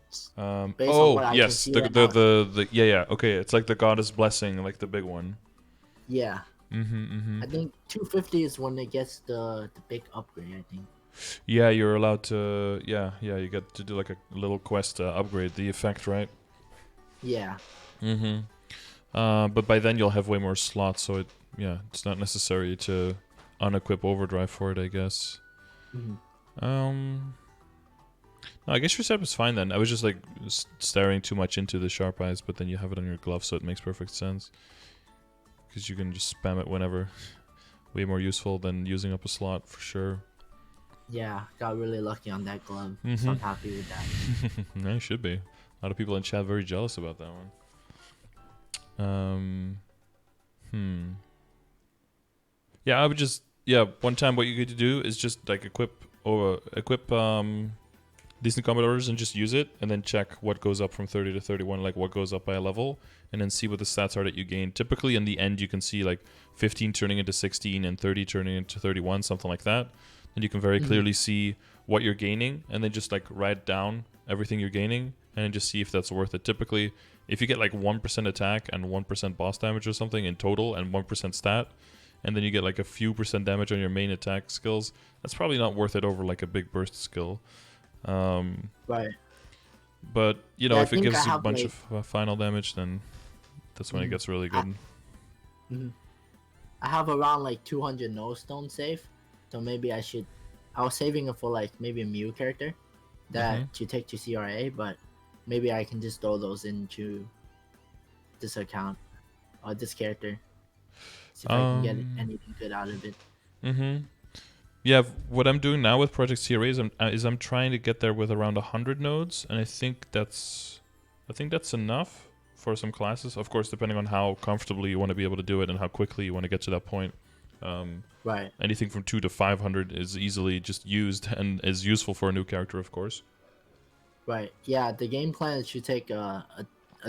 Based on Oh what I can yes, see the right now, yeah, yeah. Okay, it's like the Goddess Blessing, like the big one. yeah. Mm-hmm. I think 250 is when it gets the big upgrade, I think. Yeah, you're allowed to. Yeah, yeah. You get to do like a little quest to upgrade the effect, right? Yeah. Mm-hmm. But by then you'll have way more slots, so it's not necessary to unequip overdrive for it, I guess. Hmm. No, I guess your setup is fine then. I was just like staring too much into the sharp eyes, but then you have it on your glove, so it makes perfect sense. Because you can just spam it whenever. Way more useful than using up a slot for sure. Yeah, got really lucky on that glove, so Mm-hmm. I'm happy with that. Yeah, you should be. A lot of people in chat very jealous about that one. Hmm. Yeah, I would just one time what you could do is just like equip decent combat orders and just use it, and then check what goes up from 30 to 31, like what goes up by a level, and then see what the stats are that you gain. Typically in the end you can see like 15 turning into 16 and 30 turning into 31, something like that. And you can very clearly see what you're gaining, and then just like write down everything you're gaining and then just see if that's worth it. Typically if you get like 1% attack and 1% boss damage or something in total and 1% stat, and then you get like a few percent damage on your main attack skills, that's probably not worth it over like a big burst skill. Right. But you know, Yeah, I if it think I gives a have bunch like of final damage, then that's when it gets really good. I have around like 200 no stone safe, so maybe I should. I was saving it for like maybe a Mew character that to take to CRA, but maybe I can just throw those into this account or this character. See if I can get anything good out of it. Yeah, what I'm doing now with Project CRA is I'm trying to get there with around 100 nodes, and I think that's enough for some classes. Of course, depending on how comfortably you want to be able to do it and how quickly you want to get to that point. Right. Anything from 2 to 500 is easily just used and is useful for a new character, of course. Right. Yeah, the game plan is to take a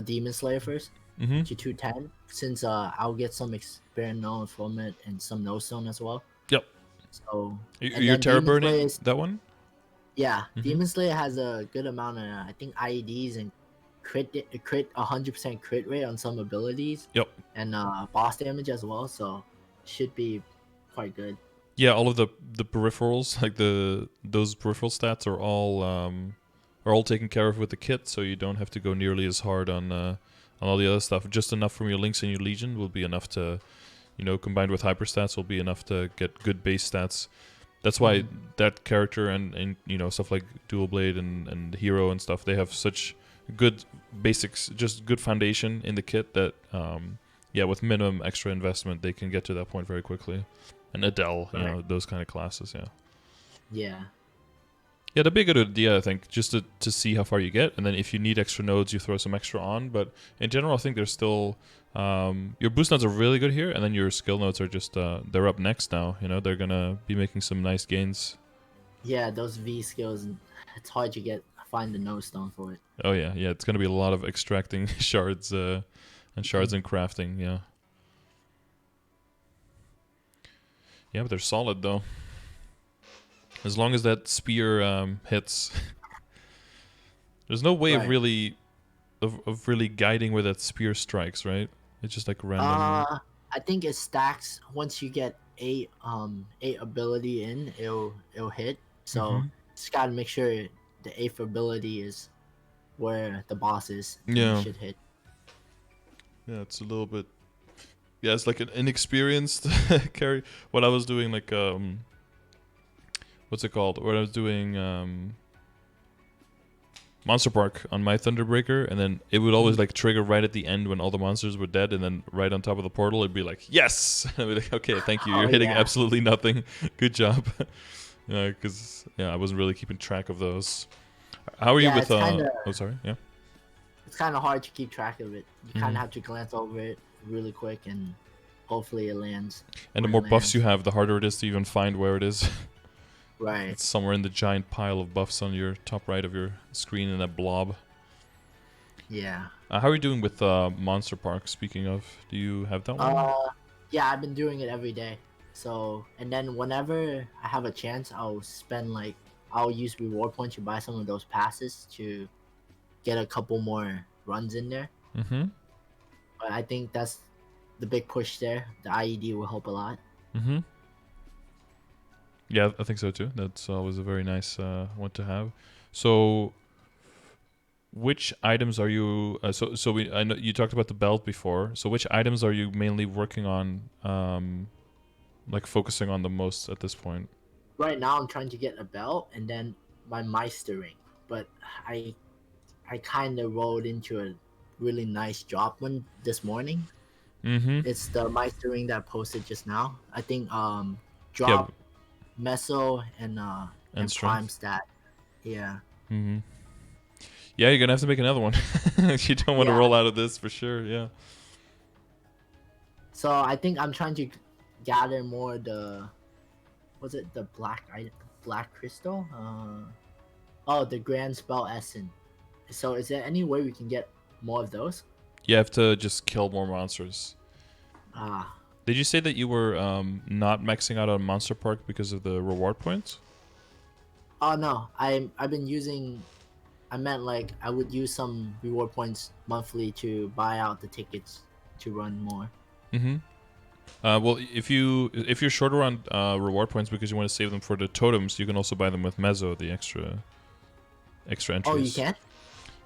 Demon Slayer first to 210, since I'll get some experimental from it and some no stone as well. Yep. So you're terror burning that one? Yeah, Demon Slayer has a good amount of I think IEDs and crit 100% crit rate on some abilities. Yep. And boss damage as well, so should be quite good. Yeah, all of the peripherals, like those peripheral stats are all taken care of with the kit, so you don't have to go nearly as hard on all the other stuff. Just enough from your links and your legion will be enough to, you know, combined with hyper stats will be enough to get good base stats. That's why that character and you know, stuff like Dual Blade and Hero and stuff, they have such good basics, just good foundation in the kit that with minimum extra investment they can get to that point very quickly. And Adele, you know, those kind of classes, yeah, that'd be a good idea, I think, just to see how far you get, and then if you need extra nodes you throw some extra on. But in general I think there's still your boost nodes are really good here, and then your skill nodes are just they're up next now. You know, they're gonna be making some nice gains. Yeah, those V skills, it's hard to find the no stone for it. Oh yeah, it's gonna be a lot of extracting shards and crafting. Yeah, but they're solid though. As long as that spear hits, there's no way of really guiding where that spear strikes, right? It's just like random. I think it stacks once you get 8 ability in, it'll hit. So just gotta make sure the 8th ability is where the boss is. Yeah. It should hit. Yeah, it's a little bit. Yeah, it's like an inexperienced carry. What I was doing, like what's it called? What I was doing Monster Park on my Thunderbreaker, and then it would always like trigger right at the end when all the monsters were dead, and then right on top of the portal it'd be like, yes! I'd be like, okay, thank you, you're hitting absolutely nothing. Good job. Because I wasn't really keeping track of those. How are you with oh sorry, yeah. It's kind of hard to keep track of it. You kind of have to glance over it really quick, and hopefully it lands. And the more buffs you have, the harder it is to even find where it is. Right. It's somewhere in the giant pile of buffs on your top right of your screen in that blob. Yeah. How are you doing with Monster Park? Speaking of, do you have that one? Yeah, I've been doing it every day. So, and then whenever I have a chance, I'll use reward points to buy some of those passes to get a couple more runs in there. But I think that's the big push there. The IED will help a lot. Yeah, I think so too. That's always a very nice one to have. So, which items are you? I know you talked about the belt before. So, which items are you mainly working on? Like focusing on the most at this point? Right now, I'm trying to get a belt and then my Meister ring. But I kind of rolled into a really nice drop one this morning. It's the Meister ring that I posted just now. I think drop. Meso and Prime stat. Yeah. Yeah, you're gonna have to make another one. You don't want to roll out of this for sure. Yeah. So I think I'm trying to gather more was it the black crystal? Oh, the grand spell essence. So is there any way we can get more of those? You have to just kill more monsters. Ah. Did you say that you were not maxing out on Monster Park because of the reward points? Oh no, I've been using. I meant like I would use some reward points monthly to buy out the tickets to run more. Mm-hmm. Well, if you're shorter on reward points because you want to save them for the totems, you can also buy them with Mezzo, the extra entries. Oh, you can?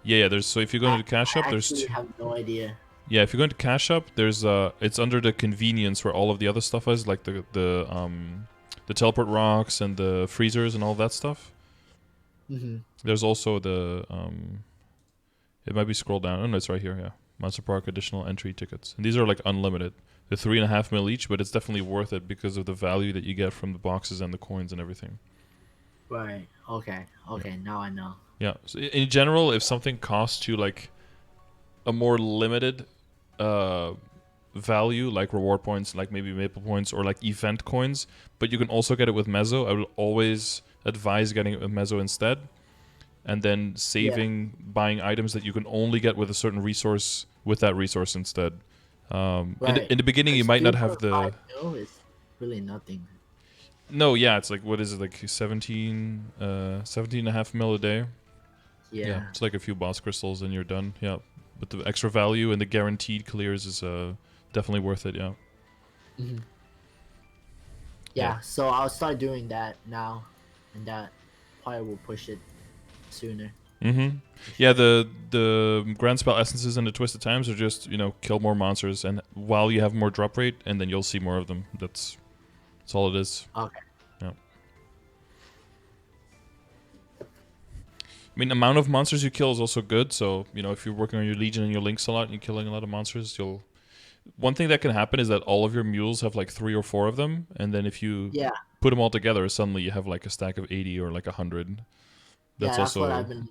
Yeah. There's so if you go into Cash Up, I there's actually have no idea. yeah. If you go into Cash Up, there's it's under the convenience where all of the other stuff is, like the teleport rocks and the freezers and all that stuff. Mm-hmm. There's also the it might be scrolled down. Oh no, it's right here. Yeah, Monster Park additional entry tickets, and these are like unlimited. They're 3.5 mil each, but it's definitely worth it because of the value that you get from the boxes and the coins and everything. Right. Okay. Okay. Now I know. Yeah. So in general, if something costs you like a more limited value, like reward points, like maybe maple points or like event coins, but you can also get it with Mezzo, I will always advise getting it with Mezzo instead, and then saving buying items that you can only get with a certain resource with that resource instead. Right. In the beginning, you might not have the. 5 mil is really nothing. No, yeah, it's like what is it like 17 and a half mil a day. Yeah. It's like a few boss crystals and you're done. Yeah, but the extra value and the guaranteed clears is definitely worth it. Yeah. Mm-hmm. Yeah. So I'll start doing that now, and that probably will push it sooner. Mm-hmm. Yeah, the grand spell essences and the twisted times are just kill more monsters, and while you have more drop rate, and then you'll see more of them. That's all it is. Okay. Yeah. I mean, amount of monsters you kill is also good. So if you're working on your legion and your links a lot, and you're killing a lot of monsters, you'll. One thing that can happen is that all of your mules have like 3 or 4 of them, and then if you put them all together, suddenly you have like a stack of 80 or like 100. That's also what I've been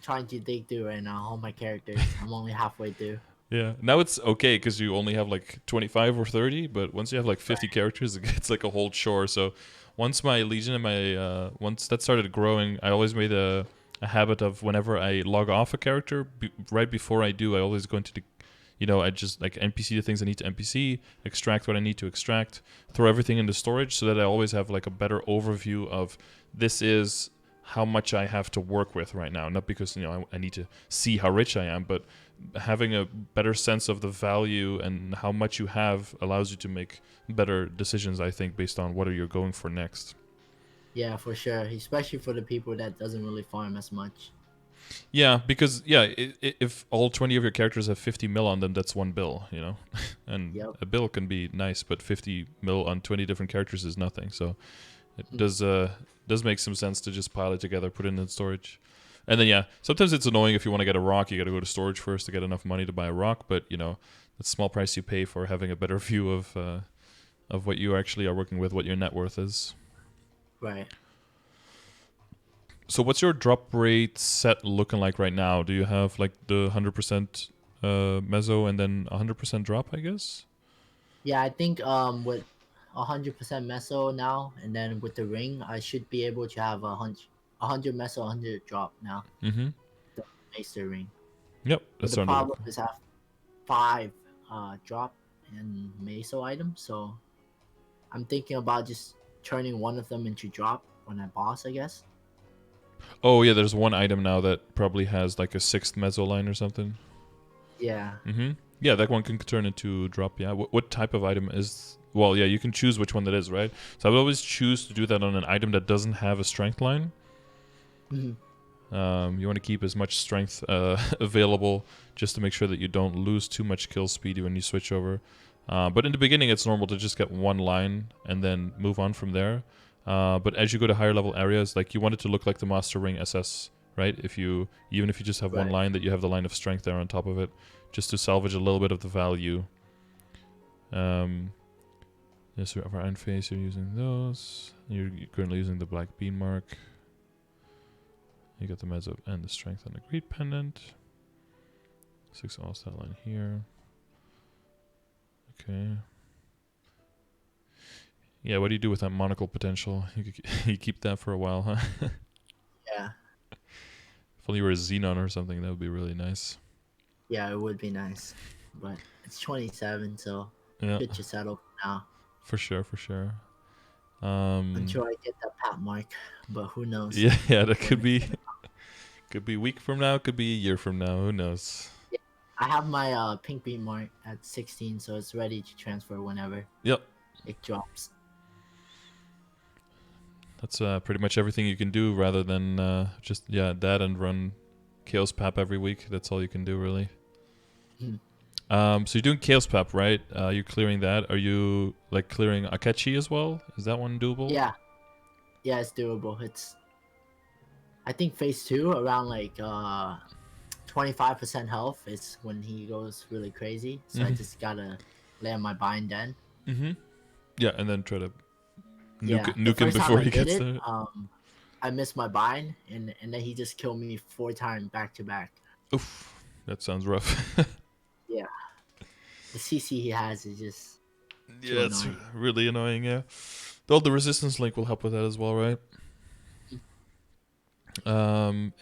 trying to dig through right now. All my characters. I'm only halfway through. Yeah. Now it's okay because you only have like 25 or 30, but once you have like 50 characters, it's like a whole chore. So once my legion and my once that started growing, I always made a habit of whenever I log off a character, right before I do, I always go into the I just like NPC the things I need to NPC, extract what I need to extract, throw everything into storage so that I always have like a better overview of this is how much I have to work with right now. Not because I need to see how rich I am, but having a better sense of the value and how much you have allows you to make better decisions, I think, based on what are you going for next. Yeah, for sure. Especially for the people that doesn't really farm as much. Yeah, because if all 20 of your characters have 50 mil on them, that's 1 bill, and a bill can be nice, but 50 mil on 20 different characters is nothing. So it does make some sense to just pile it together, put it in storage. And then sometimes it's annoying if you want to get a rock, you got to go to storage first to get enough money to buy a rock, but the small price you pay for having a better view of what you actually are working with, what your net worth is. Right. So what's your drop rate set looking like right now? Do you have like the 100% mezzo and then 100% drop, I guess? Yeah, I think with 100% meso now, and then with the ring, I should be able to have 100 meso, 100 drop now. Mm-hmm. The master ring. Yep, but the problem is I have 5 drop and meso items, so I'm thinking about just turning one of them into drop when I boss, I guess. Oh yeah, there's one item now that probably has like a 6th mezzo line or something. Yeah. Mm-hmm. Yeah, that one can turn into drop. Yeah. What type of item is? Well, yeah, you can choose which one that is, right? So I would always choose to do that on an item that doesn't have a strength line. Mm-hmm. You want to keep as much strength available just to make sure that you don't lose too much kill speed when you switch over. But in the beginning, it's normal to just get one line and then move on from there. But as you go to higher level areas, like you want it to look like the Master Ring SS, right? Even if you just have one line, that you have the line of strength there on top of it, just to salvage a little bit of the value. Yes, for Iron Face, you're using those. You're currently using the Black Bean Mark. You got the mezzo and the strength and the Greed Pendant. 6 all stat line here. Okay. Yeah, what do you do with that monocle potential? You keep that for a while, huh? Yeah. If only you were a Xenon or something, that would be really nice. Yeah, it would be nice. But it's 27, so Yeah, should just settle for now for sure, for sure. until I get that pat mark. But who knows? Yeah, yeah, that When could be a week from now, could be a year from now. Who knows? yeah, I have my pink beam mark at 16, so it's ready to transfer whenever Yep, it drops. that's pretty much everything you can do, rather than just that and run Chaos Pap every week. That's all you can do, really. Hmm. So you're doing Chaos Pap, right? You're clearing that. Are you like clearing Akechi as well? Is that one doable? Yeah, yeah, it's doable. It's I think phase 2 around like 25% health is when he goes really crazy. So I Mm-hmm. just gotta land my bind then. Mm-hmm. Yeah, and then try to Yeah, the nuke him first time before I he did gets it, there. I missed my bind, and then he just killed me 4 times back to back. Oof, that sounds rough. Yeah, the CC he has is just too Yeah, it's annoying. really annoying. Yeah, though the resistance link will help with that as well, right? And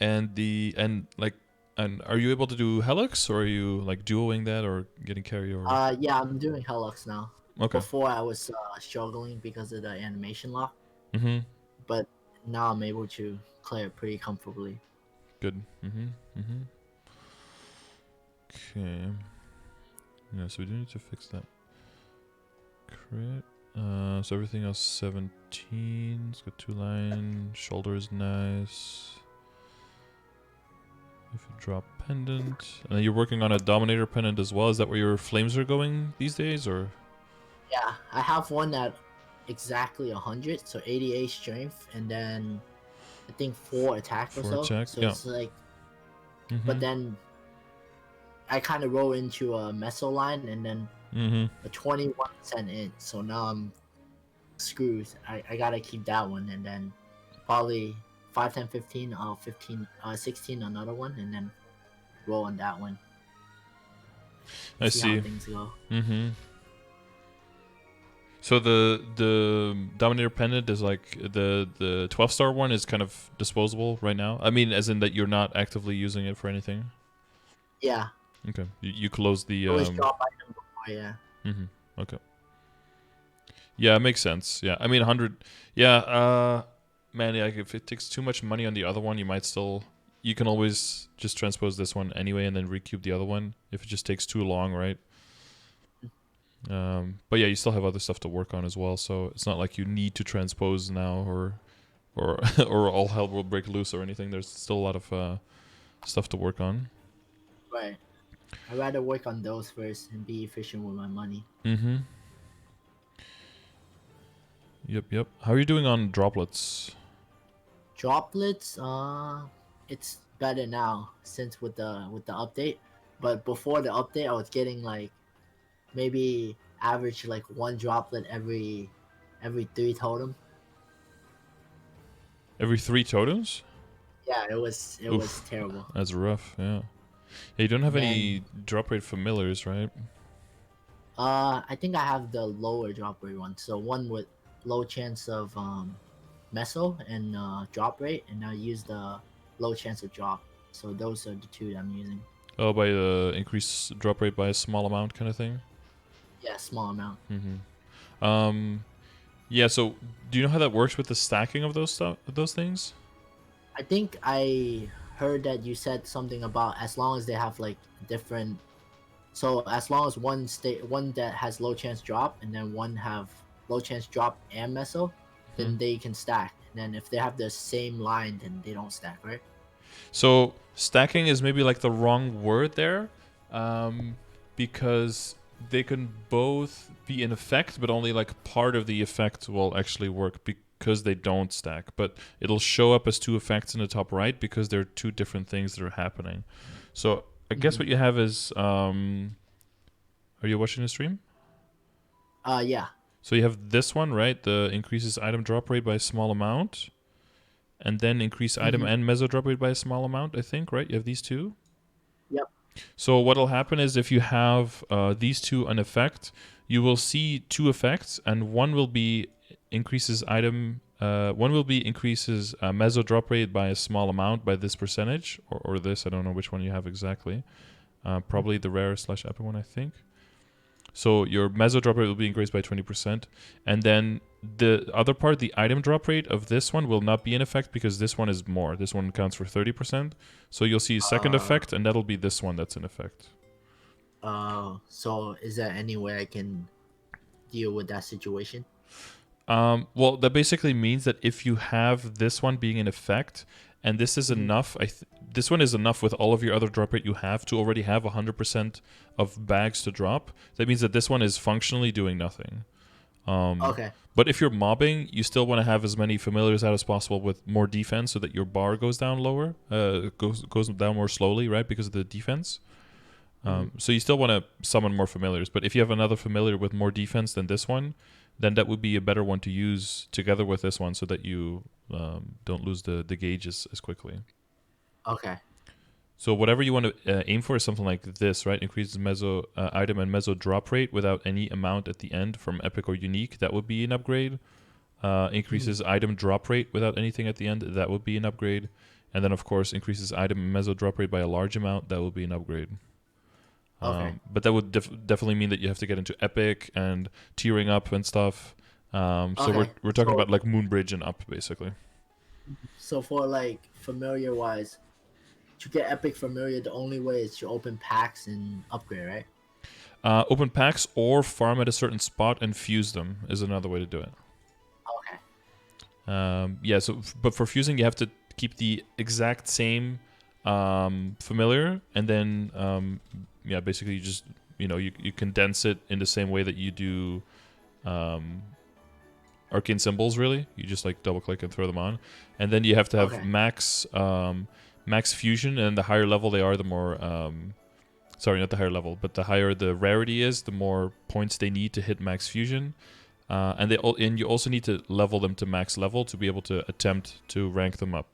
are you able to do Helix, or are you like duoing that, or getting carry, or Yeah, I'm doing Helix now. okay? Before I was struggling because of the animation lock, Mm-hmm. but now I'm able to clear it pretty comfortably. Good. Mm-hmm. Mm-hmm. Okay. Yeah, so we do need to fix that crit. So everything else 17. It's got 2 line. Shoulder is nice. If you drop pendant, and then you're working on a dominator pendant as well. Is that where your flames are going these days, or Yeah, I have one at exactly 100, so 88 strength, and then I think 4 attack or for so. attack? So Yeah. it's like, but Mm-hmm. then I kind of roll into a meso line and then Mm-hmm. a 21% in. So now I'm screwed. I gotta keep that one and then probably 5, 10, 15, 15, 16 another one and then roll on that one. I See how see. things go. Mm-hmm. So the Dominator pendant is like the 12-star one is kind of disposable right now. I mean, as in that you're not actively using it for anything. Yeah, Okay, you close the it was drop item before. Yeah, Mm-hmm. Okay. Yeah, it makes sense. Yeah, I mean 100. Yeah, man, yeah, if it takes too much money on the other one, you might still. You can always just transpose this one anyway, and then recube the other one if it just takes too long, right? But yeah, you still have other stuff to work on as well, so it's not like you need to transpose now, or or all hell will break loose or anything. There's still a lot of stuff to work on. right. I'd rather work on those first and be efficient with my money. Mm-hmm. Yep, yep. How are you doing on droplets? Droplets, it's better now since with the update. But before the update, I was getting like maybe average like 1 droplet every 3 totem. Every 3 totems? Yeah, it was Oof, terrible. that's rough. Yeah. Yeah, you don't have And then any drop rate familiars, right? I think I have the lower drop rate one. So one with low chance of meso and drop rate, and I use the low chance of drop. So those are the 2 that I'm using. Oh, by increase drop rate by a small amount, kind of thing. Yeah, small amount. Mm-hmm. Yeah. So, do you know how that works with the stacking of those things? I think I heard that you said something about as long as they have like different. So as long as one that has low chance drop and then one have low chance drop and meso, Hmm. then they can stack. And then if they have the same line, then they don't stack, right? So stacking is maybe like the wrong word there, because they can both be in effect, but only like part of the effect will actually work because they don't stack. But it'll show up as 2 effects in the top right because they're 2 different things that are happening. So I guess Mm-hmm. what you have is, are you watching the stream? Yeah. So you have this one, right? The increases item drop rate by a small amount, and then increase item Mm-hmm. and meso drop rate by a small amount, I think, right? You have these 2. Yep. So what'll happen is if you have these 2 in effect, you will see 2 effects, and one will be increases item. One will be increases meso drop rate by a small amount by this percentage or this. I don't know which one you have exactly. Probably the rare / epic one, I think. So your meso drop rate will be increased by 20%. And then the other part, the item drop rate of this one will not be in effect because this one is more. This one counts for 30%. So you'll see a second effect, and that'll be this one that's in effect. So is there any way I can deal with that situation? Well, that basically means that if you have this one being in effect, and this is enough, this one is enough with all of your other drop rate you have to already have 100% of bags to drop. That means that this one is functionally doing nothing. Okay. But if you're mobbing, you still want to have as many familiars out as possible with more defense so that your bar goes down lower, goes down more slowly, right? Because of the defense. So you still want to summon more familiars. But if you have another familiar with more defense than this one, then that would be a better one to use together with this one so that you don't lose the gauge as quickly. Okay. So whatever you want to aim for is something like this, right? Increases meso item and meso drop rate without any amount at the end from epic or unique. That would be an upgrade. Increases item drop rate without anything at the end. That would be an upgrade. And then, of course, increases item and meso drop rate by a large amount. That would be an upgrade. Okay. But that would definitely mean that you have to get into epic and tiering up and stuff. So we're talking about like Moonbridge and up, basically. So for like familiar wise, to get epic familiar, the only way is to open packs and upgrade, right? Open packs or farm at a certain spot and fuse them is another way to do it. Okay. Yeah. So, but for fusing, you have to keep the exact same familiar, and then yeah, basically you just you condense it in the same way that you do arcane symbols. Really, you just like double click and throw them on, and then you have to have max fusion, and the higher level they are, the more sorry, not the higher level, but the higher the rarity is, the more points they need to hit max fusion. And you also need to level them to max level to be able to attempt to rank them up,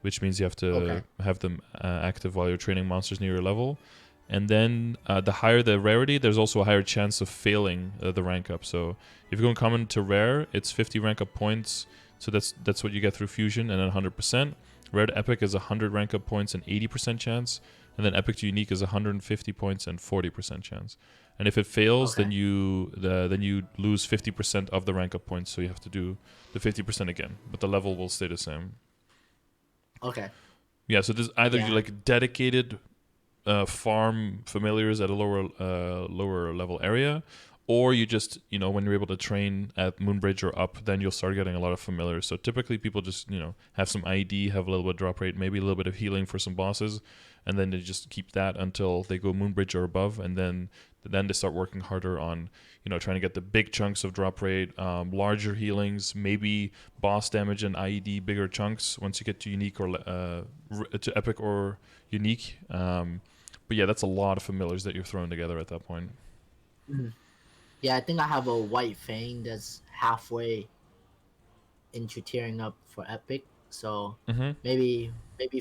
which means you have to have them active while you're training monsters near your level. And then the higher the rarity, there's also a higher chance of failing the rank up. So if you're going common to rare, it's 50 rank up points. So that's what you get through fusion, and then 100%. Rare to epic is 100 rank up points and 80% chance. And then epic to unique is 150 points and 40% chance. And if it fails, then you lose 50% of the rank up points. So you have to do the 50% again, but the level will stay the same. Okay. Yeah. So there's either you like dedicated farm familiars at a lower level area, or you just when you're able to train at Moonbridge or up, then you'll start getting a lot of familiars. So typically people just have some ID, have a little bit of drop rate, maybe a little bit of healing for some bosses, and then they just keep that until they go Moonbridge or above, and then they start working harder on trying to get the big chunks of drop rate, larger healings, maybe boss damage and IED bigger chunks once you get to unique or to epic or unique. But yeah, that's a lot of familiars that you're throwing together at that point. Yeah, I think I have a white fang that's halfway into tearing up for epic. So maybe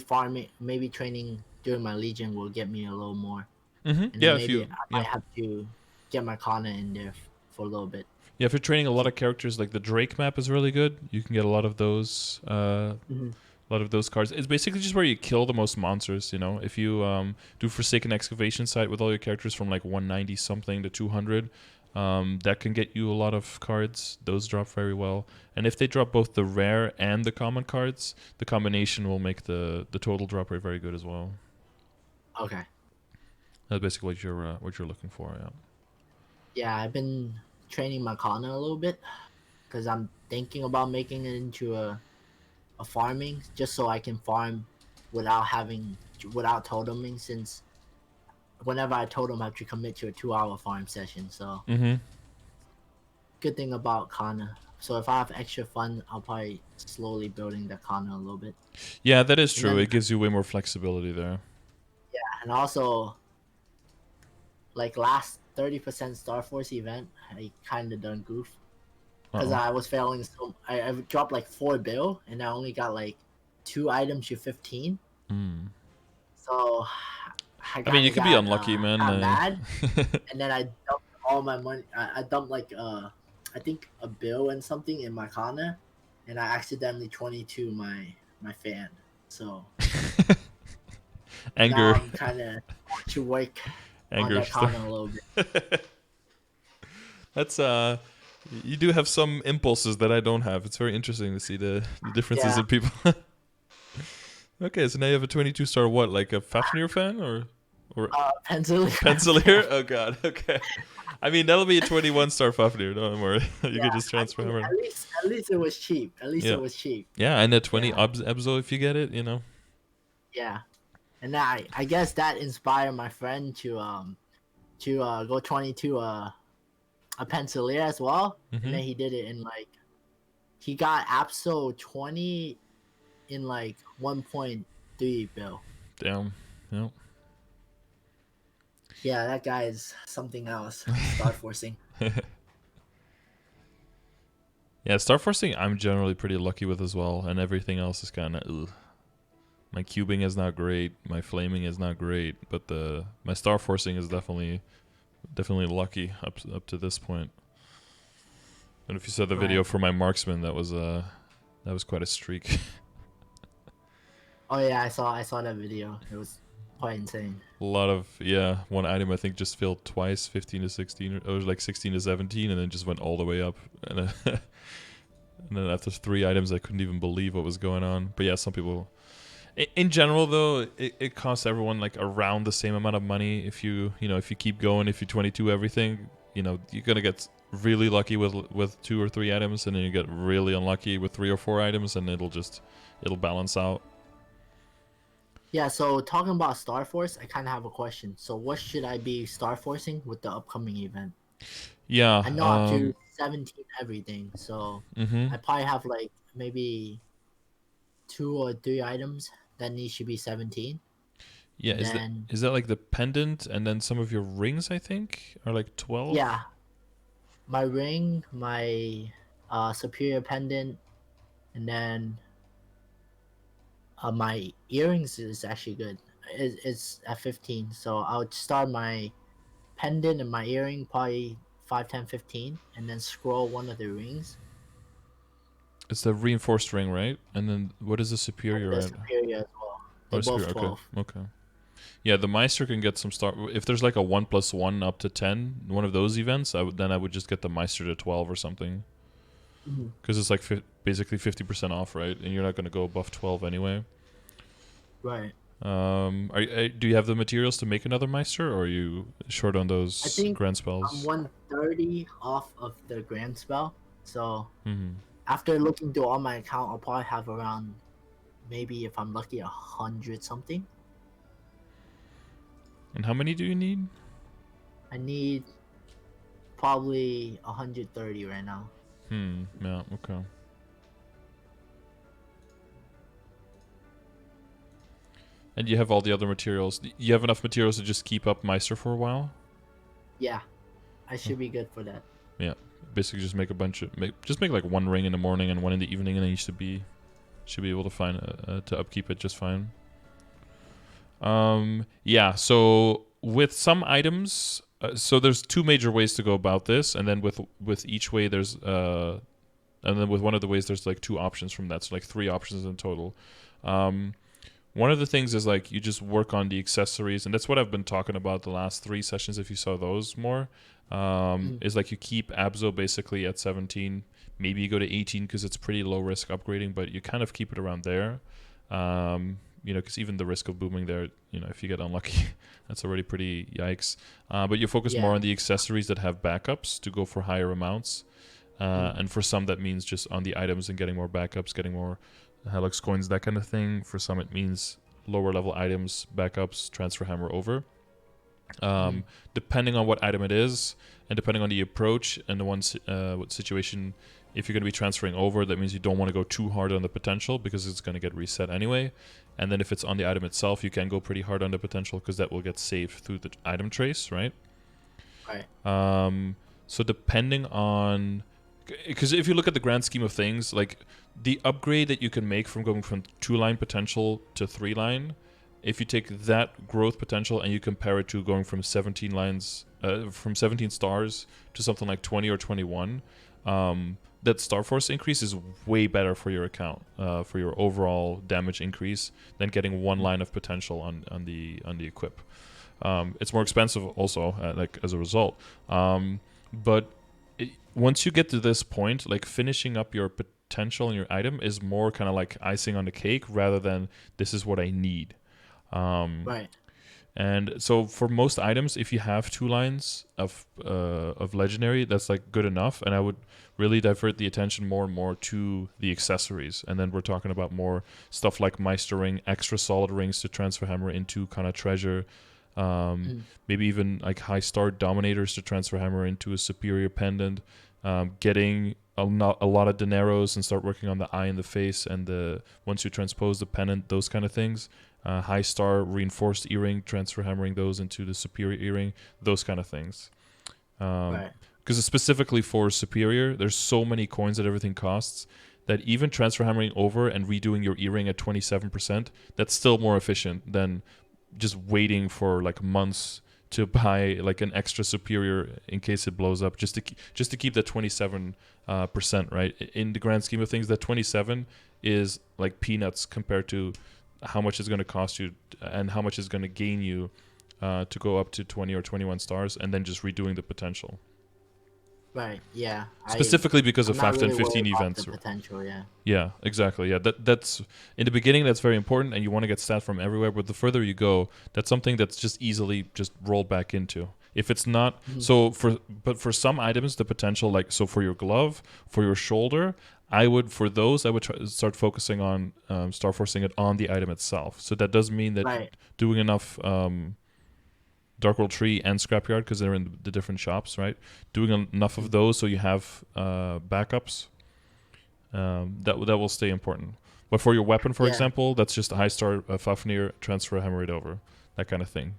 farming, maybe training during my legion will get me a little more. And then maybe I might have to get my Kana in there for a little bit. Yeah, if you're training a lot of characters, like the Drake map is really good. You can get a lot of those. A lot of those cards. It's basically just where you kill the most monsters. If you do Forsaken Excavation Site with all your characters from like 190 something to 200, that can get you a lot of cards. Those drop very well. And if they drop both the rare and the common cards, the combination will make the total drop rate very good as well. Okay. That's basically what you're looking for. Yeah. Yeah, I've been training my Kana a little bit because I'm thinking about making it into a farming, just so I can farm without toteming, since whenever I totem I have to commit to a 2-hour farm session. So good thing about Kana. So if I have extra fun, I'll probably slowly building the Kana a little bit. Yeah, that is true. It gives you way more flexibility there. Yeah, and also like last 30% Star Force event, I kind of done goof. Because I was failing, so I dropped like 4 bill, and I only got like 2 items to 15. So I mean, you could be unlucky, man. I'm mad, and then I dumped all my money. I dumped like I think a bill and something in my corner, and I accidentally 22 my fan. So now Anger, I'm kind of to work on anger. that corner a little bit. That's you do have some impulses that I don't have. It's very interesting to see the differences Yeah, in people. Okay, so now you have a 22 star what, like a Fafnir fan or Pennsylvania Pencilier? fan. Oh god, okay. I mean that'll be a 21 star Fafnir. Don't worry, you Yeah, could just I transfer mean, him. at least it was cheap. At least it Yeah, was cheap. yeah, and a 20 Yeah, Ebzo if you get it. You know. yeah. And I guess that inspired my friend to go 22 a Penciler as well, and Mm-hmm. then he did it in like he got Apso 20 in like 1.3 bill. Damn. Yeah. Yeah, that guy is something else. Star forcing. Yeah, Star Forcing I'm generally pretty lucky with as well, and everything else is kind of. My cubing is not great. My flaming is not great, but my Star Forcing is definitely lucky up to this point. And if you saw the video Right. for my marksman, that was quite a streak. Oh yeah, I saw that video. It was quite insane. A lot of one item I think just failed twice, 15 to 16, or like 16 to 17, and then just went all the way up. And, and then after 3 items, I couldn't even believe what was going on. But yeah, some people. In general, though, it costs everyone like around the same amount of money. If if you keep going, if you 22 everything, you're gonna get really lucky with 2 or 3 items, and then you get really unlucky with 3 or 4 items, and it'll balance out. Yeah, so talking about Star Force, I kind of have a question. So what should I be Star Forcing with the upcoming event? Yeah. I know up to 17 everything, so Mm-hmm. I probably have like maybe 2 or 3 items that needs to be 17. Yeah. And then Is that like the pendant, and then some of your rings? I think are like 12. yeah, my ring, my superior pendant, and then my earrings is actually good. It's at 15, so I'll start my pendant and my earring probably 5, 10, 15, and then scroll one of the rings It's the reinforced ring, right? And then what is the and superior the at? superior as well. Oh, They're both superior. Okay. 12. Okay. Yeah, the Meister can get some start. If there's like a 1+1 up to 10, one of those events, I would just get the Meister to 12 or something, Mhm. because it's like basically 50% off, right? And you're not going to go above 12 anyway. Right. Do you have the materials to make another Meister, or are you short on I those think grand I'm spells? 130 off of the grand spell. So Mm-hmm. after looking through all my account, I'll probably have around maybe if I'm lucky 100 something. And how many do you need? I need probably 130 right now. Yeah. Okay. And you have all the other materials. You have enough materials to just keep up Meister for a while. Yeah, I should be good for that. Yeah, basically just make a bunch of make like one ring in the morning and one in the evening, and then you should be able to find to upkeep it just fine. Yeah. So with some items, so there's 2 major ways to go about this, and then with each way there's and then with one of the ways there's like 2 options from that, so like 3 options in total. Um, One of the things is like you just work on the accessories, and that's what I've been talking about the last 3 sessions. If you saw those more, Mm. is like you keep Abzo basically at 17. Maybe you go to 18 because it's pretty low risk upgrading, but you kind of keep it around there. Because even the risk of booming there, if you get unlucky, that's already pretty yikes. But you focus more Yeah. on the accessories that have backups to go for higher amounts. And for some, that means just on the items and getting more backups, getting more Helix coins, that kind of thing. For some, it means lower level items, backups, transfer hammer over. Depending on what item it is, and depending on the approach and the what situation, if you're going to be transferring over, that means you don't want to go too hard on the potential because it's going to get reset anyway. And then if it's on the item itself, you can go pretty hard on the potential because that will get saved through the item trace, right? Right. So depending on, because if you look at the grand scheme of things, like the upgrade that you can make from going from 2-line potential to 3-line, if you take that growth potential and you compare it to going from 17 lines, from 17 stars to something like 20 or 21, that Star Force increase is way better for your account, for your overall damage increase than getting one line of potential on the equip. It's more expensive also, like as a result. But once you get to this point, like finishing up your potential in your item is more kind of like icing on the cake rather than this is what I need. Right. And so for most items, if you have 2 lines of legendary, that's like good enough. And I would really divert the attention more and more to the accessories. And then we're talking about more stuff like Meister Ring, extra solid rings to transfer hammer into kind of treasure. Maybe even like high star dominators to transfer hammer into a superior pendant. Getting a lot of dineros and start working on the eye and the face, and once you transpose the pendant, those kind of things. High star reinforced earring, transfer hammering those into the superior earring, those kind of things. Right. Because specifically for superior, there's so many coins that everything costs that even transfer hammering over and redoing your earring at 27%, that's still more efficient than just waiting for like months to buy like an extra superior in case it blows up, just to keep that 27%, right? In the grand scheme of things, that 27 is like peanuts compared to how much it's going to cost you and how much it's going to gain you to go up to 20 or 21 stars, and then just redoing the potential. Right. Yeah. Specifically because of I'm not 5, 10, really worried 15 about events. the potential. Yeah. Yeah, exactly. Yeah, that's in the beginning. That's very important, and you want to get stat from everywhere. But the further you go, that's something that's just easily just rolled back into. If it's not but for some items, the potential, like so for your glove, for your shoulder, I would start focusing on star forcing it on the item itself. So that does mean that Right. doing enough Dark World Tree and Scrapyard, because they're in the different shops, right? Doing enough of those so you have backups. That will stay important. But for your weapon, for example, that's just a high star Fafnir, transfer, hammer it over, that kind of thing.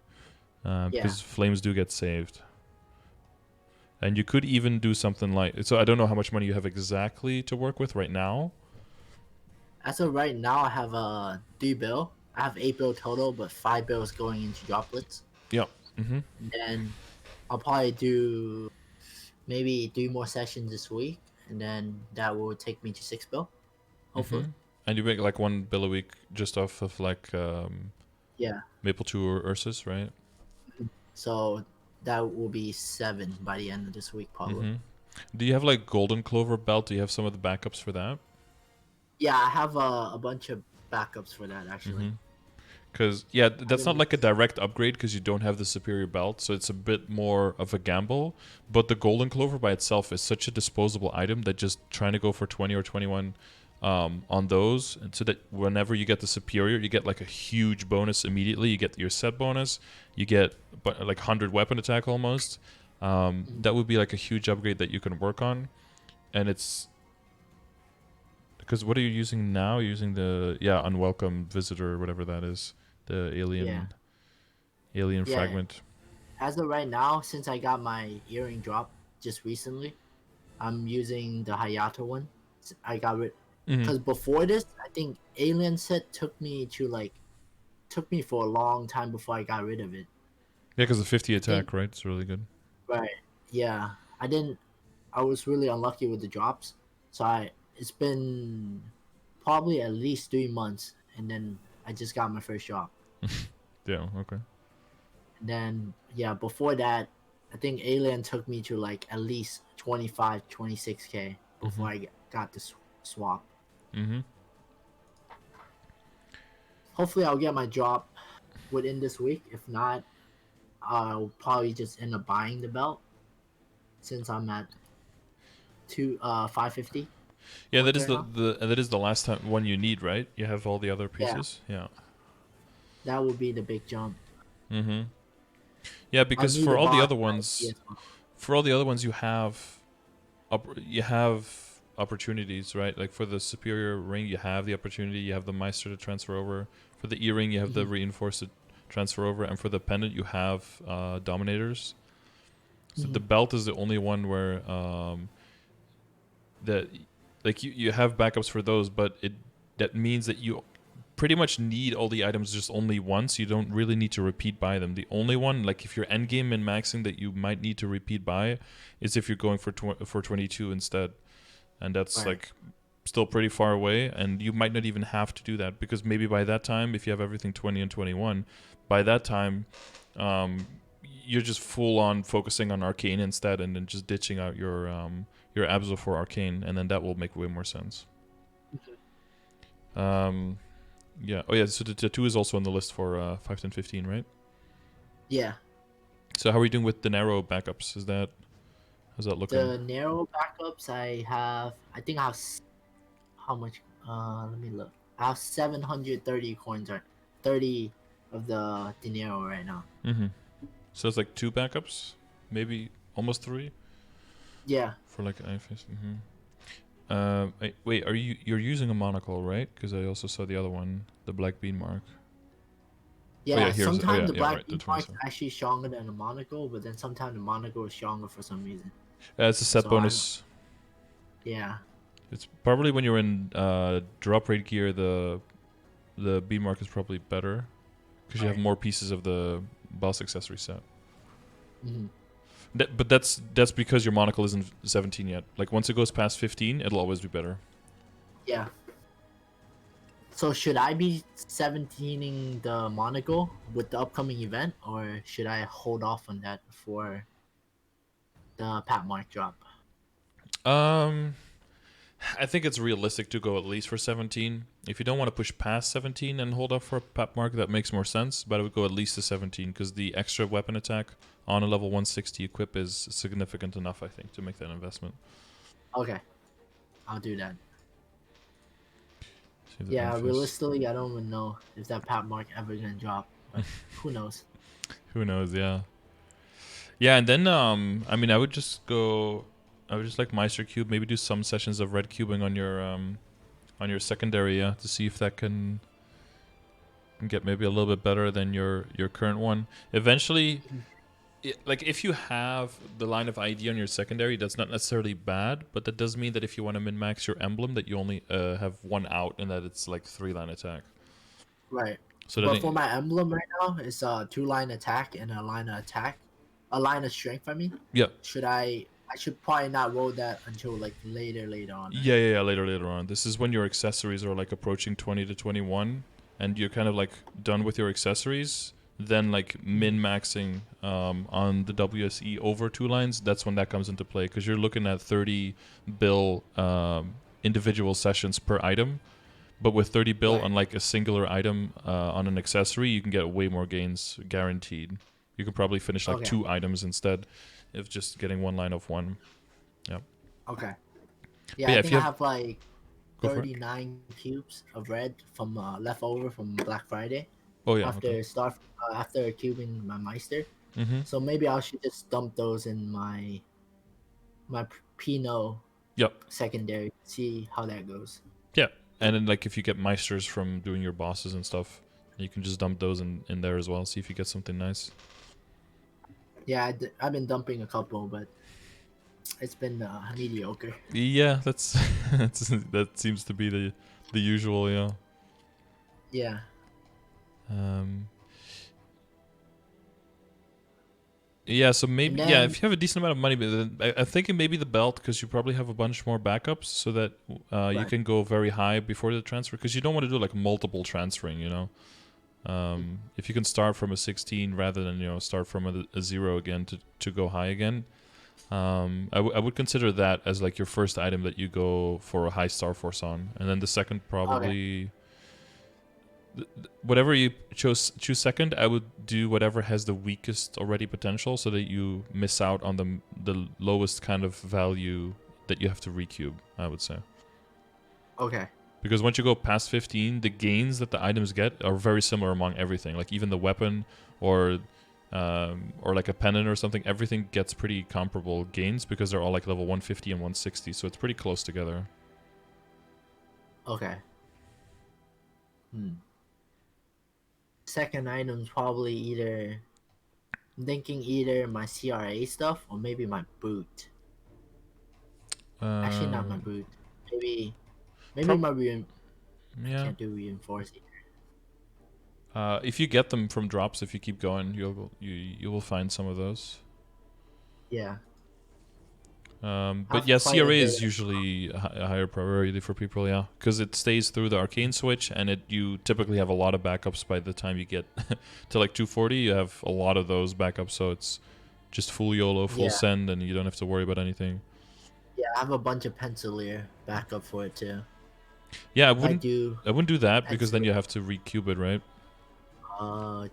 Because flames do get saved. And you could even do something like... So I don't know how much money you have exactly to work with right now. As of right now, I have a 3 bill. I have 8 bill total, but 5 bills going into droplets. Yeah. Mm-hmm. And then I'll probably do maybe 3 more sessions this week, and then that will take me to 6 bill, hopefully. Mm-hmm. And you make like 1 bill a week just off of like Maple 2 or Ursus, right? So that will be 7 by the end of this week, probably. Mm-hmm. Do you have like Golden Clover belt? Do you have some of the backups for that? Yeah, I have a bunch of backups for that, actually. Because, that's not like a direct upgrade because you don't have the superior belt, so it's a bit more of a gamble. But the Golden Clover by itself is such a disposable item that just trying to go for 20 or 21 on those, and so that whenever you get the superior, you get like a huge bonus immediately. You get your set bonus, you get like 100 weapon attack almost. That would be like a huge upgrade that you can work on. And it's... Because what are you using now? You're using the unwelcome visitor or whatever that is, the alien fragment. As of right now, since I got my earring drop just recently, I'm using the Hayato one. I got rid because before this, I think alien set took me for a long time before I got rid of it. Yeah, because the 50 attack, right? It's really good. Right. Yeah. I was really unlucky with the drops, so it's been probably at least 3 months, and then I just got my first drop. Yeah, okay. And then, before that, I think Alien took me to like at least 25, 26K before I got the swap. Hopefully I'll get my drop within this week. If not, I'll probably just end up buying the belt since I'm at 550. Yeah, that is that is the last one you need, right? You have all the other pieces. Yeah. That would be the big jump. Yeah, because for all the other ones, you have opportunities, right? Like for the superior ring, you have the opportunity. You have the Meister to transfer over. For the earring, you have the reinforced to transfer over, and for the pendant, you have dominators. So the belt is the only one where that like you have backups for those, but that means that you pretty much need all the items just only once. You don't really need to repeat buy them. The only one, like if you're endgame min maxing, that you might need to repeat buy is if you're going for 22 instead, and that's Right. like still pretty far away, and you might not even have to do that because maybe by that time, if you have everything 20 and 21, by that time, you're just full on focusing on arcane instead, and then just ditching out your Abso for arcane, and then that will make way more sense. Yeah. Oh yeah. So the tattoo is also on the list for 5, 10, 15, right? Yeah. So how are you doing with the narrow backups? How's that looking? The narrow backups I think I have how much? Let me look. I have 730 coins or 30 of the dinero right now. Mm-hmm. So it's like 2 backups, maybe almost 3 Yeah. for like IFS. Mm-hmm. Wait, you're using a monocle, right? Because I also saw the other one, the black bean mark. Yeah, Here's sometimes the black right, the bean mark is 27. actually stronger than the monocle, but then sometimes the monocle is stronger for some reason. It's a set So bonus. Yeah. It's probably when you're in drop rate gear, the bean mark is probably better because you have Right. more pieces of the boss accessory set. Mm-hmm. But that's because your monocle isn't 17 yet. Like once it goes past 15, it'll always be better. Yeah. So should I be 17ing the monocle with the upcoming event, or should I hold off on that for the pat mark drop? Um, I think it's realistic to go at least for 17. If you don't want to push past 17 and hold off for a pap mark, that makes more sense. But I would go at least to 17 because the extra weapon attack on a level 160 equip is significant enough, I think, to make that investment. Okay, I'll do that. See the Yeah, IFS. realistically, I don't even know if that pat mark ever gonna drop, but who knows? Who knows? Yeah. Yeah, and then I mean, I would just like Meister Cube, maybe do some sessions of red cubing on your secondary, yeah, to see if that can get maybe a little bit better than your current one. Eventually, like if you have the line of ID on your secondary, that's not necessarily bad, but that does mean that if you want to min max your emblem, that you only have 1 out, and that it's like 3-line attack. Right. So But that for my emblem right now, it's a 2-line attack and a line of attack, a line of strength. I mean, yeah. should I? I should probably not roll that until like later on. Right? Yeah, later on. This is when your accessories are like approaching 20 to 21, and you're kind of like done with your accessories. Then like min maxing on the WSE over 2 lines. That's when that comes into play because you're looking at 30 bill individual sessions per item. But with 30 bill Right. on like a singular item on an accessory, you can get way more gains guaranteed. You can probably finish like Okay. 2 items instead of just getting 1 line of 1. Yeah. Okay. But Yeah, I if think you I have, have like go for it. 39 cubes of red from leftover from Black Friday Oh yeah, okay. after cubing my Meister. Mm-hmm. So maybe I should just dump those in my Pinot Yep. secondary, see how that goes. Yeah. And then like if you get Meisters from doing your bosses and stuff, you can just dump those in there as well. See if you get something nice. Yeah, I've been dumping a couple, but it's been mediocre. Yeah, that seems to be the usual, yeah. Yeah. Um Yeah, so And maybe then if you have a decent amount of money, but then I'm thinking maybe the belt because you probably have a bunch more backups, so that you right. can go very high before the transfer. Because you don't want to do like multiple transferring, you know. If you can start from a 16 rather than start from a 0 again to go high again, I would consider that as like your first item that you go for a high star force on, and then the second Okay. probably. Whatever you choose second, I would do whatever has the weakest already potential, so that you miss out on the lowest kind of value that you have to recube, I would say. Okay. Because once you go past 15, the gains that the items get are very similar among everything. Like even the weapon or like a pennant or something, everything gets pretty comparable gains because they're all like level 150 and 160, so it's pretty close together. Okay. Second item's probably I'm thinking either my CRA stuff or maybe my boot. Actually, not my boot. Maybe Prob- my I yeah. can't do reinforce either. If you get them from drops, if you keep going, you will find some of those. Yeah. I But have yeah, quite a CRA bit is usually a higher priority for people, yeah, because it stays through the arcane switch, and you typically have a lot of backups by the time you get to like 240. You have a lot of those backups, so it's just full YOLO, full yeah. send, and you don't have to worry about anything. Yeah, I have a bunch of Pencilier backup for it too. Yeah, If I do I wouldn't do that because then Pencilier, you have to recube it, right?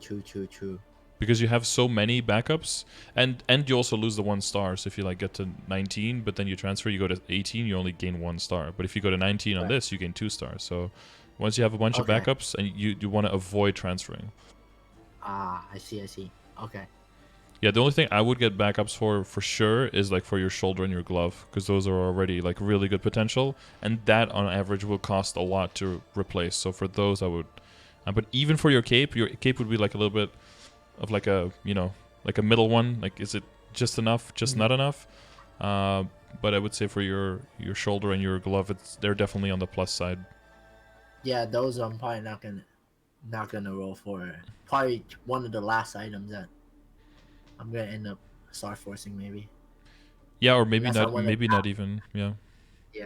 true. Because you have so many backups, and you also lose the 1 star. So if you like get to 19, but then you transfer, you go to 18, you only gain 1 star. But if you go to 19 on Right. this, you gain 2 stars. So once you have a bunch of Okay. backups, and you want to avoid transferring. I see. Okay. Yeah, the only thing I would get backups for sure is like for your shoulder and your glove, because those are already like really good potential, and that on average will cost a lot to replace. So for those I would, but even for your cape would be like a little bit of like a, like a middle one. Like, is it just enough, just Mhm. not enough? But I would say for your shoulder and your glove, they're definitely on the plus side. Yeah, those I'm probably not gonna roll for. Probably one of the last items that I'm gonna end up star forcing maybe. Yeah, or maybe Unless I not, want to. maybe not even. Yeah, Yeah.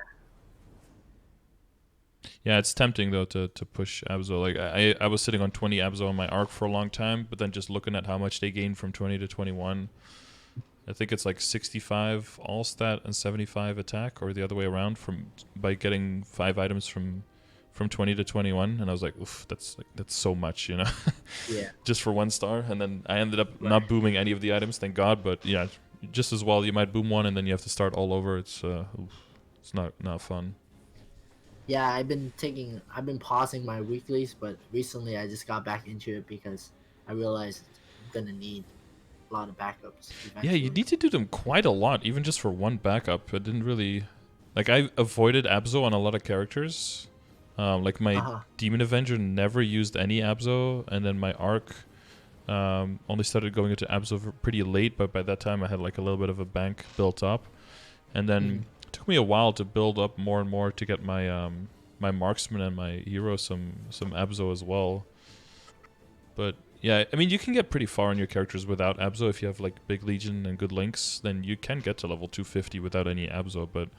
yeah. It's tempting though to push Abzo. Like I was sitting on 20 Abzo on my arc for a long time, but then just looking at how much they gained from 20 to 21. I think it's like 65 all stat and 75 attack, or the other way around, from by getting 5 items from 20 to 21. And I was like, oof, that's so much, Yeah. just for 1 star. And then I ended up Right. not booming any of the items, thank God. But yeah, just as well, you might boom one and then you have to start all over. It's not fun. Yeah, I've been pausing my weeklies, but recently I just got back into it because I realized I'm gonna need a lot of backups Yeah, you eventually. need to do them quite a lot, even just for one backup. I didn't really like. I avoided Abzo on a lot of characters. Like Uh my huh. Demon Avenger never used any Abzo, and then my Arc only started going into Abzo pretty late. But by that time, I had like a little bit of a bank built up, and Mm. then it took me a while to build up more and more to get my my Marksman and my Hero some Abzo as well. But yeah, I mean, you can get pretty far on your characters without Abzo. If you have like big Legion and good links, then you can get to level 250 without any Abzo. But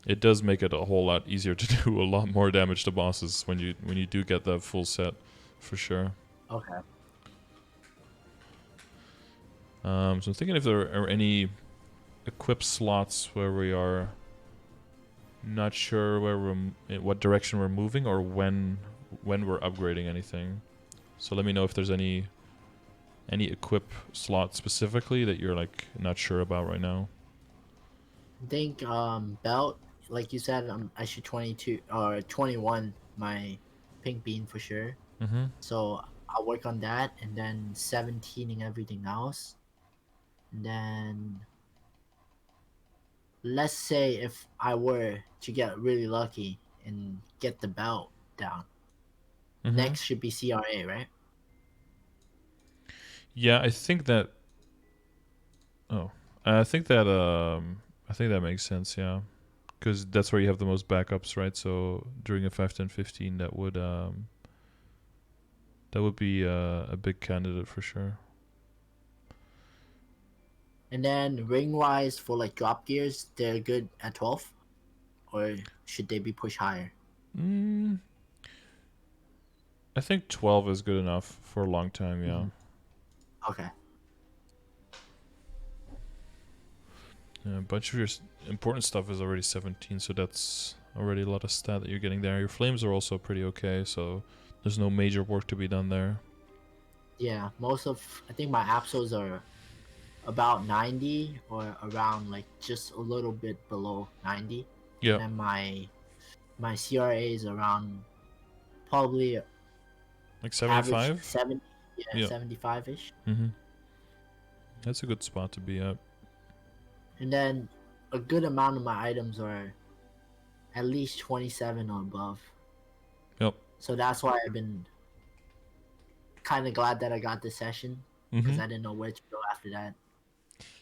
it does make it a whole lot easier to do a lot more damage to bosses when you do get the full set, for sure. Okay. So I'm thinking if there are any equip slots where we are not sure in what direction we're moving, or when we're upgrading anything. So let me know if there's any equip slot specifically that you're like not sure about right now. I think belt, like you said, I should 22 or 21 my pink bean for sure. Mm-hmm. So I'll work on that, and then 17ing everything else. And then let's say if I were to get really lucky and get the belt down, Mm-hmm. next should be CRA, right? Yeah, I think that. Oh, I think that I think that makes sense. Yeah, because that's where you have the most backups, right? So during a 5, 10, 15, that would be a big candidate for sure. And then ring wise for like drop gears, they're good at 12, or should they be pushed higher? Mm, I think 12 is good enough for a long time. Yeah. Mhm. Okay. Yeah, a bunch of your important stuff is already 17, so that's already a lot of stat that you're getting there. Your flames are also pretty okay, so there's no major work to be done there. Yeah, I think my Apsos are about 90 or around like just a little bit below 90. And Yeah, then my CRA is around probably like average 75. 70, yeah, Yeah. 75ish. Mm-hmm. That's a good spot to be at. And then a good amount of my items are at least 27 or above. Yep. So that's why I've been kind of glad that I got this session Mm-hmm. because I didn't know where to go after that.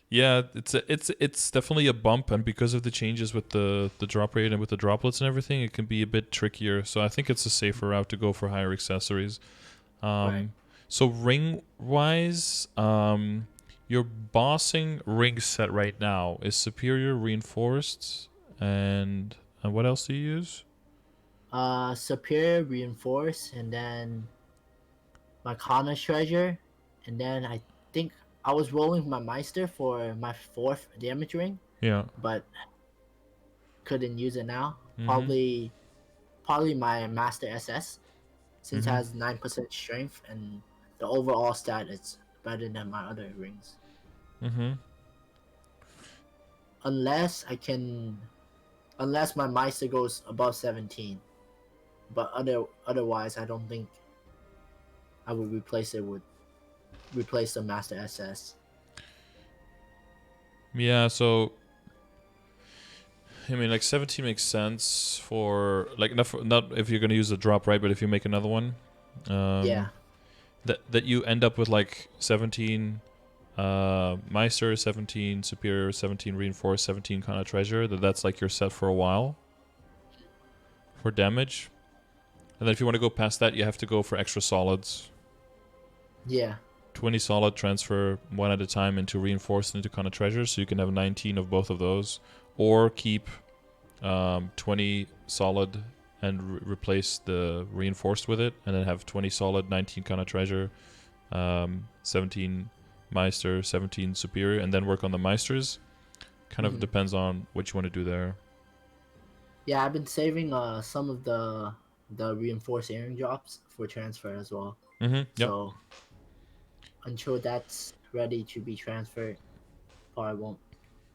Yeah, it's definitely a bump, and because of the changes with the drop rate and with the droplets and everything, it can be a bit trickier. So I think it's a safer route to go for higher accessories. Right. So ring wise, your bossing ring set right now is superior, reinforced, and what else do you use? Superior, reinforce, and then my Kana treasure, and then I think I was rolling my Meister for my fourth damage ring, Yeah. but couldn't use it now. Mm-hmm. Probably my Master SS, since it Mm-hmm. has 9% strength and the overall stat is better than my other rings. Mm-hmm. Unless I can, unless my Meister goes above 17, but otherwise I don't think I would replace the Master SS. Yeah. So I mean, like 17 makes sense for like not if you're gonna use the drop, right? But if you make another one, Yeah, um, that you end up with like 17 Meister, 17 Superior, 17 Reinforced, 17 kind of Treasure. That's like your set for a while for damage. And then if you want to go past that, you have to go for extra solids. yeah. 20 solid transfer one at a time into Reinforced into kind of Treasure, so you can have 19 of both of those. Or keep 20 solid and replace the Reinforced with it, and then have 20 solid, 19 kind of Treasure, 17 Meister, 17 Superior, and then work on the Meisters. Kind of Hmm. depends on what you want to do there. Yeah, I've been saving some of the reinforced earring drops for transfer as well. Mm-hmm. Yep. So until that's ready to be transferred, probably won't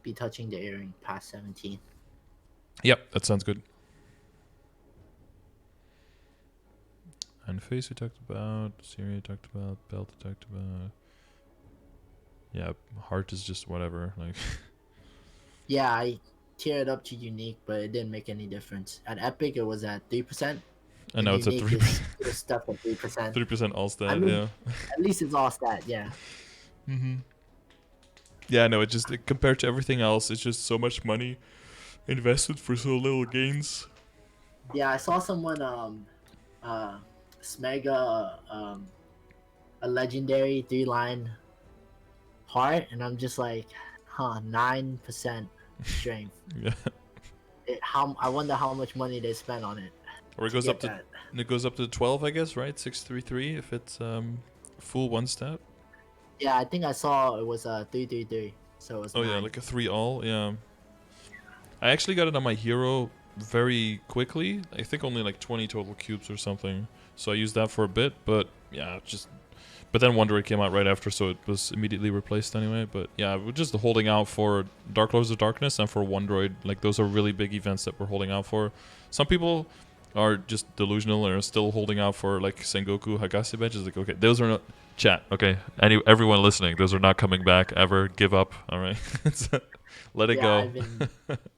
be touching the earring past 17. Yep. That sounds good. And face we talked about, Syria we talked about, belt we talked about. Yeah, heart is just whatever. Like, Yeah, I tiered up to unique, but it didn't make any difference. At epic, it was at 3%, and and now it's at unique 3%. is still stuck at 3%. 3% all I stat. mean, Yeah. at least it's all stat. Yeah, Mm-hmm. Yeah, no, compared to everything else, it's just so much money invested for so little gains. yeah. I saw someone uh smega a legendary 3-line heart, and I'm just like, huh, 9% strength. Yeah. How I wonder how much money they spent on it Or to get that. it goes up to 12, I guess, right? 633 if it's full one stat. Yeah, I think I saw it was 333, so it was Oh yeah, 9. like a 3 all. Yeah. I actually got it on my hero very quickly. I think only like 20 total cubes or something. So I used that for a bit, but yeah, just. But then Wonder came out right after, so it was immediately replaced anyway. But yeah, we're just holding out for Dark Lords of Darkness and for Wondroid. Like, those are really big events that we're holding out for. Some people are just delusional and are still holding out for like Sengoku Hagase badges. Like, okay, those are not. Chat, okay. Everyone listening, those are not coming back ever. Give up, alright? Let it Yeah, go. I've been.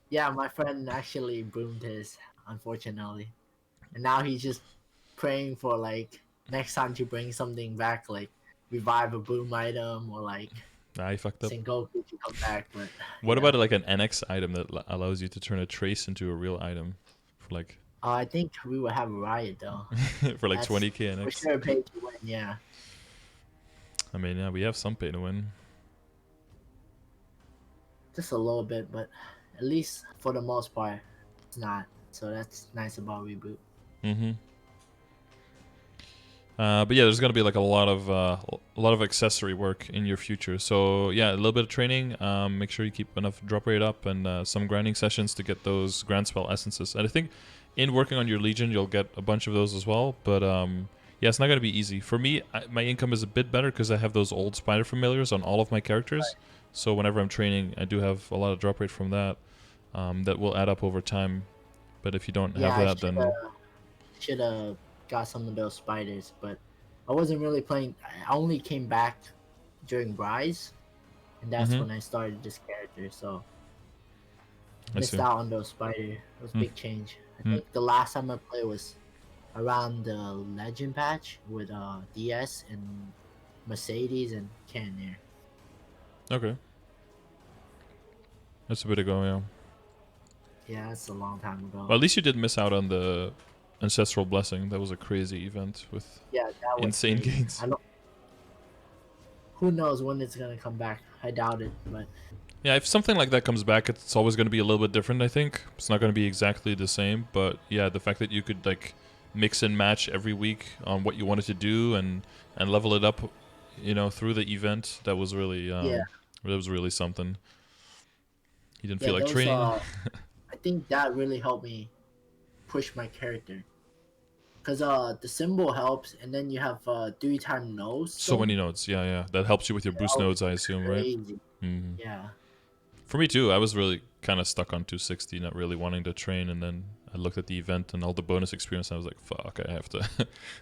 Yeah, my friend actually boomed his, unfortunately, and now he's just praying for like next time to bring something back, like revive a boom item or like Nah, he fucked up. Sengoku to come back. But What yeah, about like an NX item that allows you to turn a trace into a real item for like I think we will have a riot though. for like That's 20k for NX? sure pay to win. Yeah, I mean, yeah, we have some pay to win. just a little bit, but at least for the most part, it's not. So that's nice about reboot. Mm-hmm. But yeah, there's gonna be like a lot of accessory work in your future. So yeah, a little bit of training. Make sure you keep enough drop rate up and some grinding sessions to get those grand spell essences. And I think in working on your legion, you'll get a bunch of those as well. But yeah, it's not gonna be easy for me. My income is a bit better because I have those old spider familiars on all of my characters. So whenever I'm training, I do have a lot of drop rate from that. That will add up over time. But if you don't Yeah, have I that, then should have got some of those spiders, but I wasn't really playing. I only came back during Rise, and that's mm-hmm. when I started this character. So I missed see. out on those spider. It was a Mm. big change. I Mm. think the last time I played was around the Legend patch with DS and Mercedes and Cannoneer. Okay, that's a bit ago, yeah. Yeah, that's a long time ago. Well, at least you did miss out on the Ancestral Blessing. That was a crazy event with Yeah, that was insane crazy. gains. I don't. Who knows when it's gonna come back? I doubt it, but Yeah, if something like that comes back, it's always going to be a little bit different, I think. It's not going to be exactly the same, but yeah, the fact that you could like mix and match every week on what you wanted to do and level it up, through the event, yeah, that was really something. You didn't yeah. feel like Those training. I think that really helped me push my character. Cause the symbol helps, and then you have 3-time no So stone. many nodes. Yeah, yeah. That helps you with your That boost was nodes, I assume, right? crazy. Hmm. Yeah, For me too. I was really kind of stuck on 260, not really wanting to train, and then I looked at the event and all the bonus experience. And I was like, "Fuck, I have to,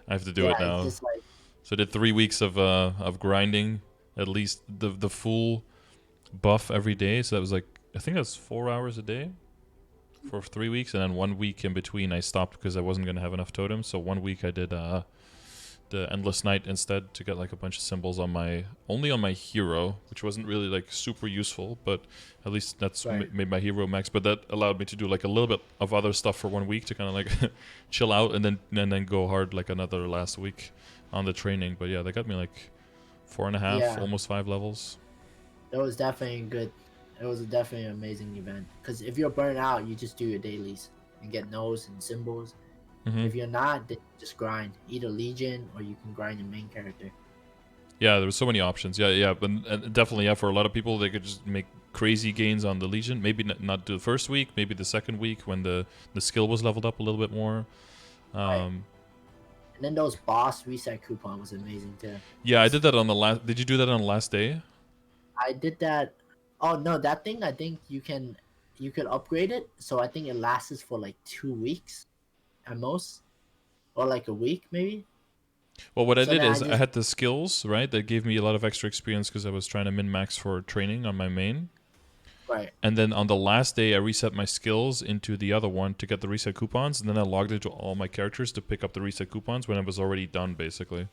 I have to do yeah. it It's now." just like So I did 3 weeks of grinding, at least the full buff every day. So that was like, I think that's 4 hours a day for 3 weeks, and then 1 week in between I stopped because I wasn't gonna have enough totems. So 1 week I did the endless night instead to get like a bunch of symbols on my hero, which wasn't really like super useful, but at least that's right. made my hero max. But that allowed me to do like a little bit of other stuff for 1 week to kind of like chill out and then go hard like another last week on the training. But yeah, they got me like 4.5, Yeah, almost 5 levels. that was definitely good. It was definitely an amazing event. Cause if you're burnt out, you just do your dailies and get no's and symbols. Hmm. If you're not, then just grind either Legion or you can grind your main character. Yeah, there were so many options. Yeah, yeah, but and definitely, yeah, for a lot of people, they could just make crazy gains on the Legion. Maybe not do the first week, maybe the second week when the skill was leveled up a little bit more. Right. Um, And then those boss reset coupon was amazing too. yeah, I did that on the last. Did you do that on the last day? I did that. Oh no, that thing I think you could upgrade it. So I think it lasts for like 2 weeks at most, or like a week maybe. Well, what I So did then I is I just had the skills, right? That gave me a lot of extra experience because I was trying to min max for training on my main. right. And then on the last day, I reset my skills into the other one to get the reset coupons, and then I logged into all my characters to pick up the reset coupons when I was already done, basically.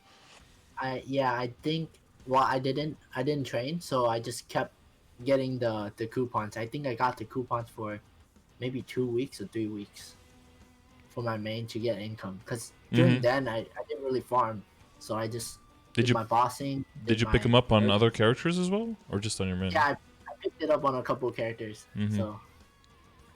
I think well I didn't train, so I just kept getting the coupons. I think I got the coupons for maybe 2 weeks or 3 weeks for my main to get income. Cause during Mm-hmm. then I didn't really farm, so I just Did did you my bossing, did did you pick them my up on merch. other characters as well, or just on your Yeah, main? I picked it up on a couple of characters, Mm-hmm. so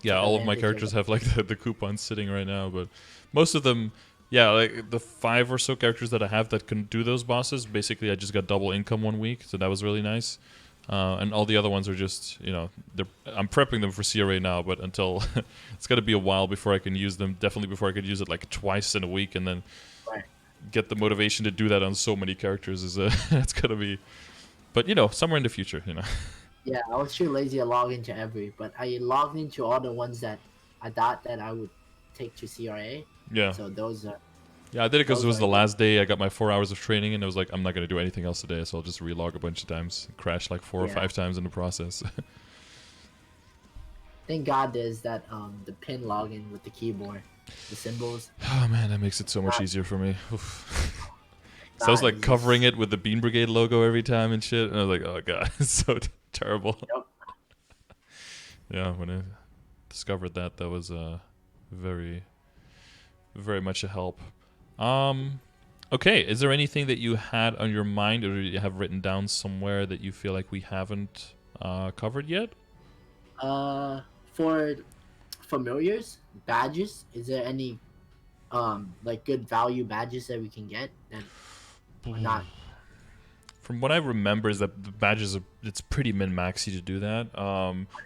Yeah, took all of my advantage of characters it. have like the coupons sitting right now, but most of them, yeah, like the 5 or so characters that I have that can do those bosses, basically I just got double income 1 week, so that was really nice. And all the other ones are just, I'm prepping them for CRA now, but until it's got to be a while before I can use them. Definitely before I could use it like twice in a week, and then Right. get the motivation to do that on so many characters is it's gonna be. But somewhere in the future. Yeah, I was too lazy to log into every, but I logged into all the ones that I thought that I would take to CRA. Yeah. So Yeah, I did it because it those was are the good. last day. I got my 4 hours of training, and I was like, I'm not going to do anything else today, so I'll just relog a bunch of times. Crash like 4 or 5 times in the process. Thank God there's that the pin login with the keyboard, the symbols. Oh man, that makes it so much Not easier for me. Oof. So I was not like covering easy. it with the Bean Brigade logo every time and shit, and I was like, oh god, it's so terrible. Yep. Yeah, when I discovered that, that was very, very much a help. Um, okay, is there anything that you had on your mind or you have written down somewhere that you feel like we haven't covered yet? For familiars badges, is there any like good value badges that we can get that are not? From what I remember is that the badges it's pretty min-maxy to do that.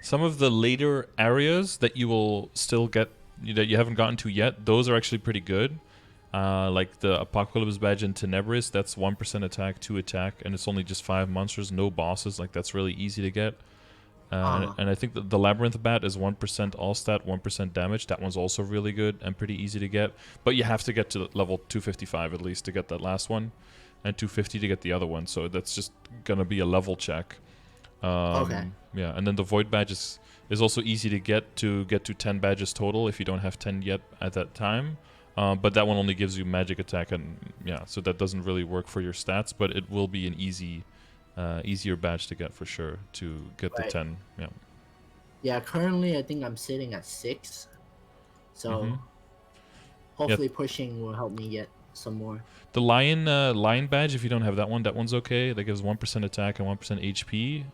Some of the later areas that you will still get that you haven't gotten to yet, those are actually pretty good. Like the Apocalypse badge in Tenebris, that's 1% attack, 2 attack, and it's only just 5 monsters, no bosses. Like that's really easy to get. Uh, And I think that the Labyrinth bat is 1% all stat, 1% damage. That one's also really good and pretty easy to get. But you have to get to level 255 at least to get that last one, and 250 to get the other one. So that's just gonna be a level check. okay. Yeah, and then the Void badge is also easy to get to 10 badges total if you don't have 10 yet at that time. But that one only gives you magic attack, and yeah, so that doesn't really work for your stats. But it will be an easier badge to get for sure to get the Right. 10. Yeah. Yeah. Currently, I think I'm sitting at 6. Mm-hmm. So hopefully pushing will help me get some more. The lion badge, if you don't have that one's okay. That gives 1% attack and 1% HP,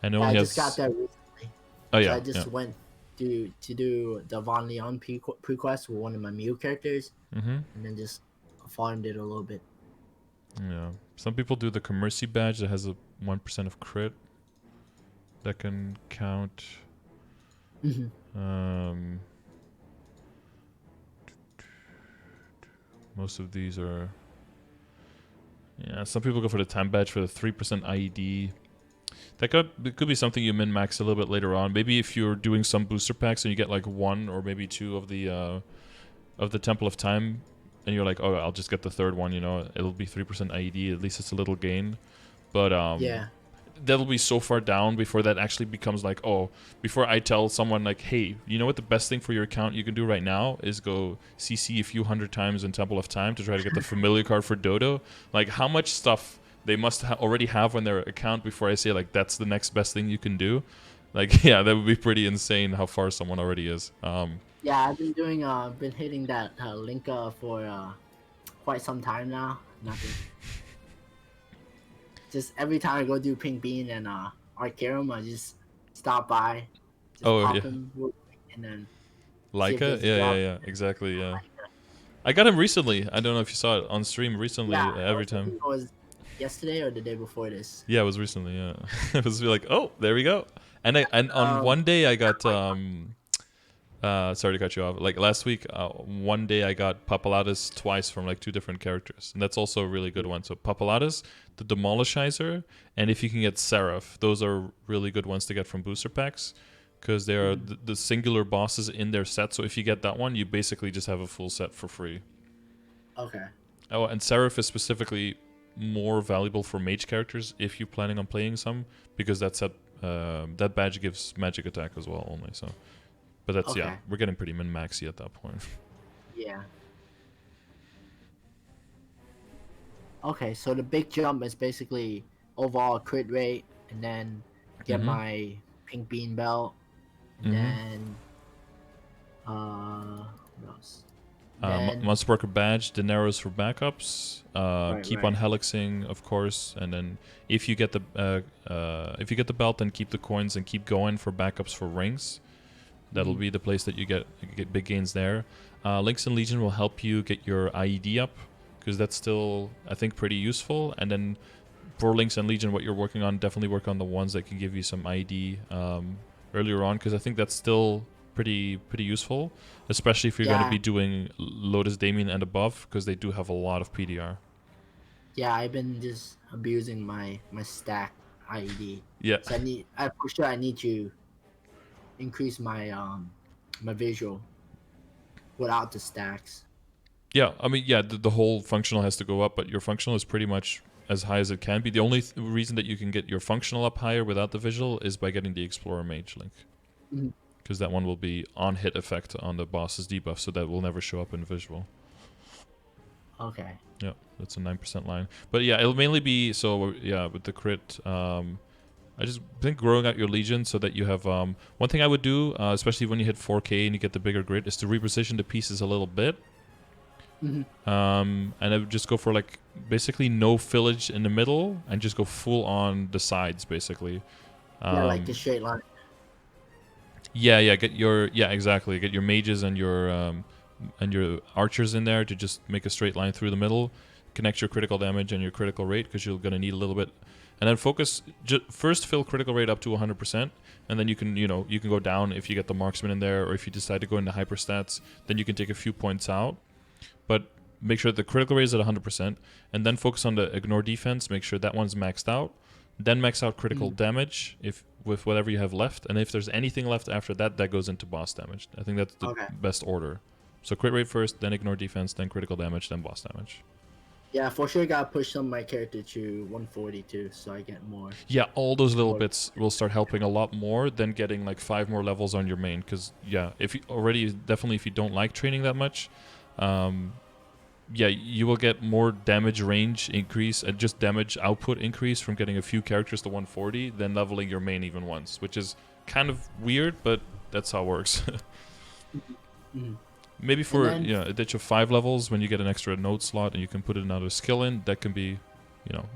and it Yeah, only I just got has. that recently. Oh So yeah, I yeah. just went to do the Von Leon pre-quest with one of my Mew characters, Mhm. and then just farmed it a little bit. Yeah. Some people do the Commercy badge that has a 1% of crit. That can count. Mhm. Um, most of these are. Yeah, some people go for the time badge for the 3% IED. It could be something you min max a little bit later on. Maybe if you're doing some booster packs and you get like one or maybe two of the Temple of Time, and you're like, oh, I'll just get the third one. You know, it'll be 3% IED. At least it's a little gain, but Yeah. that'll be so far down before that actually becomes like, oh, before I tell someone like, hey, you know what, the best thing for your account you can do right now is go CC a few hundred times in Temple of Time to try to get the familiar card for Dodo. Like, how much stuff they must already have on their account before I say like that's the next best thing you can do. Like, yeah, that would be pretty insane how far someone already is. Yeah, I've been doing been hitting that link for quite some time now. Nothing. Just every time I go do Pink Bean and Arcarum, I just stop by, just Oh pop yeah, him real quick, and then see if Leica, there's a yeah, yeah, drop. yeah, exactly, yeah. I got him recently. I don't know if you saw it on stream Yeah, recently. I Every time. think it was yesterday or the day before this. Yeah, it was recently. Yeah, it was like, oh, there we go. And on Um, one day I got sorry to cut you off. Like last week, one day I got Papalatus twice from like two different characters, and that's also a really good one. So Papalatus, the Demolishizer, and if you can get Seraph, those are really good ones to get from booster packs, because they are the singular bosses in their set. So if you get that one, you basically just have a full set for free. okay. Oh, and Seraph is specifically more valuable for mage characters if you're planning on playing some, because that badge gives magic attack as well only. So, but that's yeah, Okay. we're getting pretty min maxy at that point. Yeah. Okay, so the big jump is basically overall crit rate, and then get Mm-hmm. my Pink Bean belt, and Mm-hmm. then what else? Then Monster Worker badge, Dineros for backups. right, Keep on right. helixing, of course, and then if you get the belt, then keep the coins and keep going for backups for rings. That'll be the place that you get big gains there. Links and Legion will help you get your IED up, because that's still, I think, pretty useful. And then for Links and Legion, what you're working on, definitely work on the ones that can give you some IED earlier on, because I think that's still pretty useful, especially if you're going to Yeah, be doing Lotus Damien and above, because they do have a lot of PDR. yeah. I've been just abusing my stack IED, Yeah. so I for sure I need to increase my visual without the stacks. Yeah, I mean, yeah, the whole functional has to go up, but your functional is pretty much as high as it can be. The only reason that you can get your functional up higher without the visual is by getting the Explorer Mage link, Mhm. because that one will be on hit effect on the boss's debuff, so that will never show up in visual. Okay. Yeah, that's a 9% line. But yeah, it'll mainly be, so yeah, with the crit, I just think growing out your Legion so that you have, one thing I would do, especially when you hit 4K and you get the bigger grid, is to reposition the pieces a little bit. And I would just go for like basically no fillage in the middle and just go full on the sides basically. Yeah, like the straight line. Yeah, exactly. Get your mages and your archers in there to just make a straight line through the middle. Connect your critical damage and your critical rate, because you're gonna need a little bit. And then focus. First, fill critical rate up to 100%, and then you can go down if you get the marksman in there, or if you decide to go into hyper stats, then you can take a few points out. But make sure the critical rate is at 100%, and then focus on the ignore defense. Make sure that one's maxed out. Then max out critical damage with whatever you have left, and if there's anything left after that, that goes into boss damage. I think that's the best order. So crit rate first, then ignore defense, then critical damage, then boss damage. Yeah, for sure. Gotta push some of my character to 140 too, so I get more. Yeah, all those little bits will start helping a lot more than getting like 5 more levels on your main. Because yeah, if you don't like training that much, yeah, you will get more damage range increase and just damage output increase from getting a few characters to 140 than leveling your main even once, which is kind of weird, but that's how it works. Maybe And for then additional 5 levels when you get an extra node slot and you can put another skill in. That can be,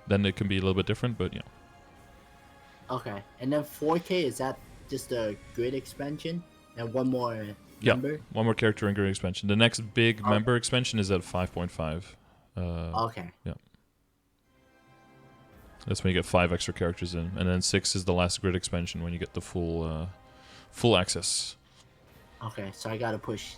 then it can be a little bit different. But okay, and then 4K, is that just a grid expansion and one more yeah, member? one more character and grid expansion. The next big Okay. member expansion is at 5.5. Okay. Yeah. That's when you get 5 extra characters in, and then 6 is the last grid expansion when you get the full access. Okay, so I gotta push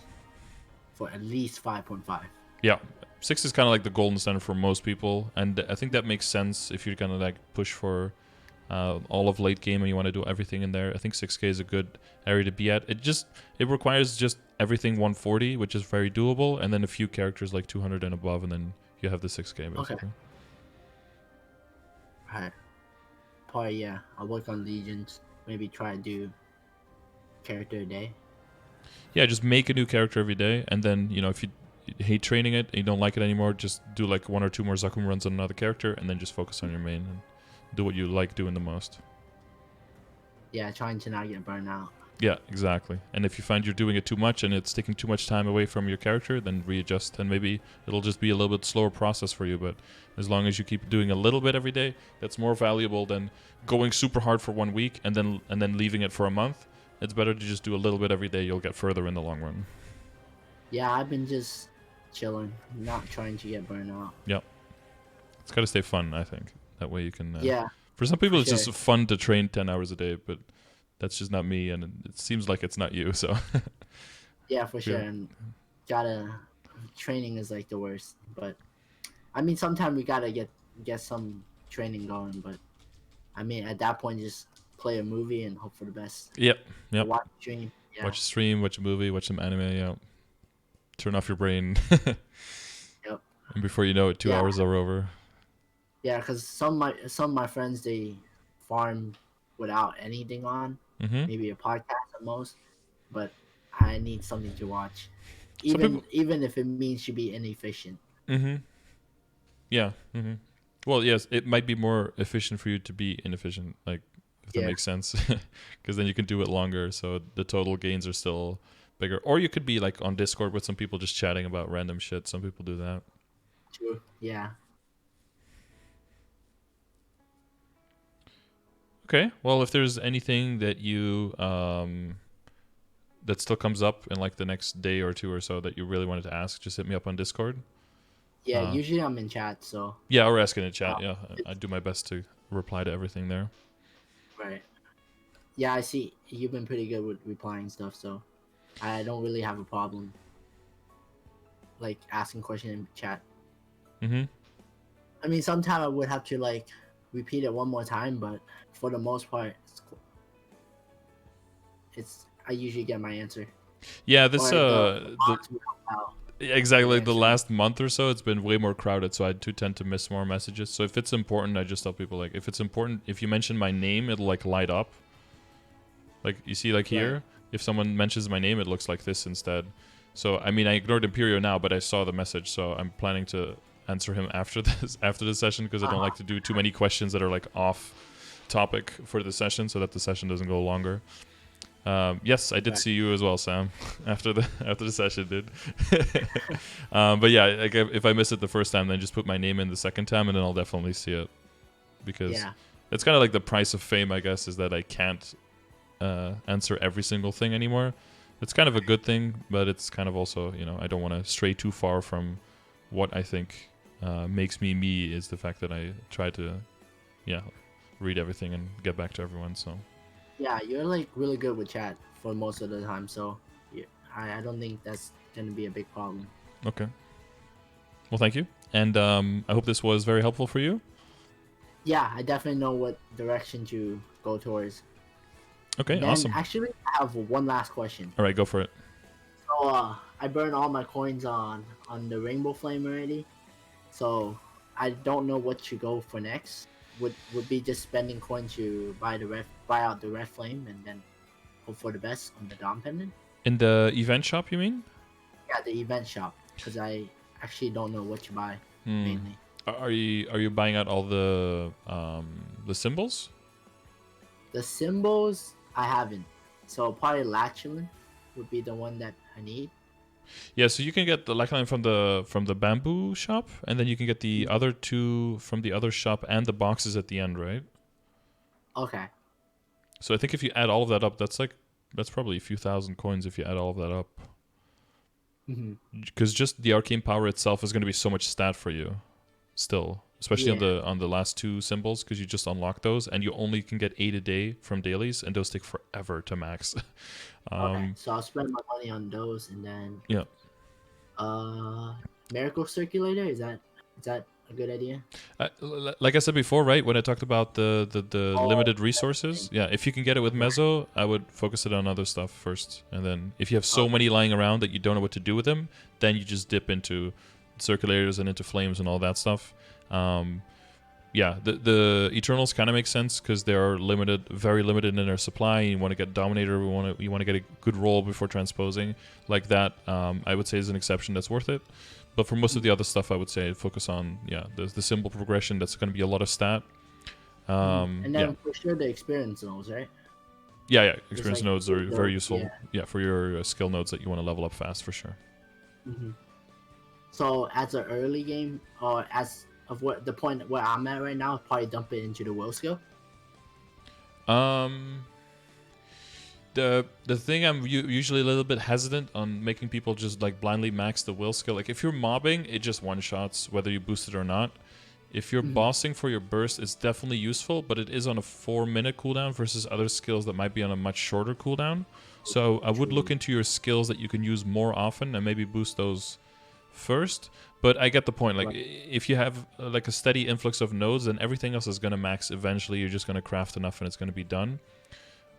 for at least 5.5. Yeah, 6 is kind of like the golden standard for most people, and I think that makes sense if you're gonna like push for all of late game and you want to do everything in there. I think 6K is a good area to be at. It requires just everything 140, which is very doable, and then a few characters like 200 and above, and then you have the 6K basically. Okay. Alright. Probably, yeah. I'll work on legions. Maybe try to do character a day. Yeah, just make a new character every day, and then if you hate training it and you don't like it anymore, just do like 1 or 2 more Zakum runs on another character, and then just focus on your main and do what you like doing the most. Yeah, trying to not get burned out. Yeah, exactly. And if you find you're doing it too much and it's taking too much time away from your character, then readjust, and maybe it'll just be a little bit slower process for you. But as long as you keep doing a little bit every day, that's more valuable than going super hard for 1 week and then leaving it for a month. It's better to just do a little bit every day. You'll get further in the long run. Yeah, I've been just chilling, not trying to get burned out. Yep. It's got to stay fun, I think. That way you can... Yeah. For some people, for it's sure. just fun to train 10 hours a day, but that's just not me, and it seems like it's not you, so... Yeah, for sure. Yeah. And training is like the worst. But I mean, sometimes we gotta get some training going. But I mean, at that point, just play a movie and hope for the best. Yep. Watch a stream. Yeah. Watch a stream, watch a movie, watch some anime, yeah. Turn off your brain. Yep. And before you know it, 2 Yeah. hours are over. Yeah, because some of my friends, they farm without anything on, Mm-hmm. maybe a podcast at most. But I need something to watch, Some people- even if it means to be inefficient. Mm-hmm. Yeah. Mm-hmm. Well, yes, it might be more efficient for you to be inefficient, like, if that Yeah. makes sense. Because then you can do it longer, so the total gains are still bigger. Or you could be like on Discord with some people just chatting about random shit. Some people do that. True. Yeah. Okay. Well, if there's anything that you that still comes up in like the next day or 2 or so that you really wanted to ask, just hit me up on Discord. Yeah. Usually I'm in chat, so Yeah, or ask in the chat. Yeah, I do my best to reply to everything there. right. Yeah, I see you've been pretty good with replying stuff, so I don't really have a problem like asking questions in chat. Mm-hmm. I mean, sometimes I would have to like repeat it one more time, but for the most part, I usually get my answer. Yeah, this Or the box would help out. exactly Yeah, the sure. last month or so, it's been way more crowded, so I do tend to miss more messages. So if it's important, I just tell people like, if it's important, if you mention my name, it'll like light up. Like you see, like here, Right. if someone mentions my name, it looks like this instead. So I mean, I ignored Imperio now, but I saw the message, so I'm planning to answer him after the session, because I don't like to do too many questions that are like off topic for the session, so that the session doesn't go longer. Yes, I did see you as well, Sam, after the session, dude. But yeah, like if I miss it the first time, then just put my name in the second time, and then I'll definitely see it, because Yeah. it's kind of like the price of fame, I guess, is that I can't answer every single thing anymore. It's kind of a good thing, but it's kind of also, I don't want to stray too far from what I think makes me is the fact that I try to, read everything and get back to everyone. So Yeah, you're like really good with chat for most of the time, so yeah, I don't think that's gonna be a big problem. okay, well, thank you, and I hope this was very helpful for you. Yeah, I definitely know what direction to go towards. Okay, Then, awesome. actually, I have one last question. All right, go for it. So, I burned all my coins on the Rainbow Flame already, so I don't know what to go for next. Would be just spending coins to buy out the red flame and then hope for the best on the Dom pendant. In the event shop, you mean? Yeah, the event shop, because I actually don't know what to buy mainly. Are you buying out all the symbols? The symbols I haven't, so probably Latulin would be the one that I need. Yeah, so you can get the lifeline from the bamboo shop, and then you can get the other 2 from the other shop and the boxes at the end, right? Okay. So I think if you add all of that up, that's probably a few thousand coins if you add all of that up. Hmm. Because just the arcane power itself is going to be so much stat for you, still, especially on the last 2 symbols, because you just unlock those, and you only can get 8 a day from dailies, and those take forever to max. Okay. So I'll spend my money on those, and then Yeah. miracle circulator, is that a good idea? Like I said before, right? When I talked about the Oh, limited resources, yeah. If you can get it with right. Mezzo, I would focus it on other stuff first, and then if you have so Okay. many lying around that you don't know what to do with them, then you just dip into circulators and into flames and all that stuff. Yeah, the Eternals kind of make sense because they are limited, very limited in their supply. You want to get Dominator, you want to get a good roll before transposing, like that. I would say is an exception that's worth it. But for most of the other stuff, I would say focus on the symbol progression. That's going to be a lot of stat. And Yeah, then for sure the experience nodes, right? yeah. Just Experience like nodes are very useful. yeah. Yeah, for your skill nodes that you want to level up fast for sure. Hmm. So as an early game, or as of what the point where I'm at right now, I'll probably dump it into the will skill. Um, the thing I'm usually a little bit hesitant on making people just like blindly max the will skill. Like if you're mobbing, it just one shots whether you boost it or not. If you're bossing for your burst, it's definitely useful, but it is on a 4-minute cooldown versus other skills that might be on a much shorter cooldown. So I would look into your skills that you can use more often and maybe boost those first. But I get the point. Like if you have like a steady influx of nodes, then everything else is gonna max eventually. You're just gonna craft enough and it's gonna be done.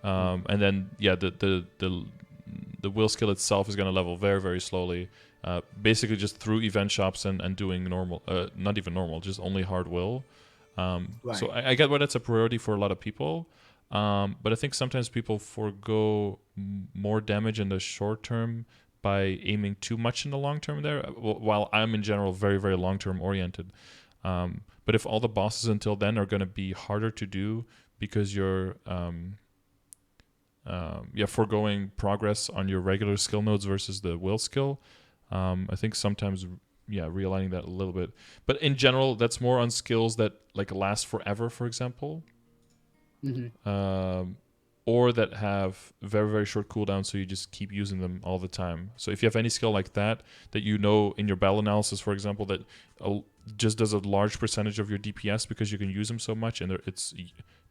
And then the will skill itself is going to level very, very slowly, basically just through event shops and doing normal, not even normal, just only hard will. So I get why that's a priority for a lot of people, but I think sometimes people forego more damage in the short term by aiming too much in the long term there, while I'm in general very, very long term oriented. But if all the bosses until then are going to be harder to do because you're foregoing progress on your regular skill nodes versus the will skill. I think sometimes, realigning that a little bit. But in general, that's more on skills that like last forever, for example, or that have very, very short cooldowns, so you just keep using them all the time. So if you have any skill like that you know in your battle analysis, for example, that just does a large percentage of your DPS because you can use them so much, and it's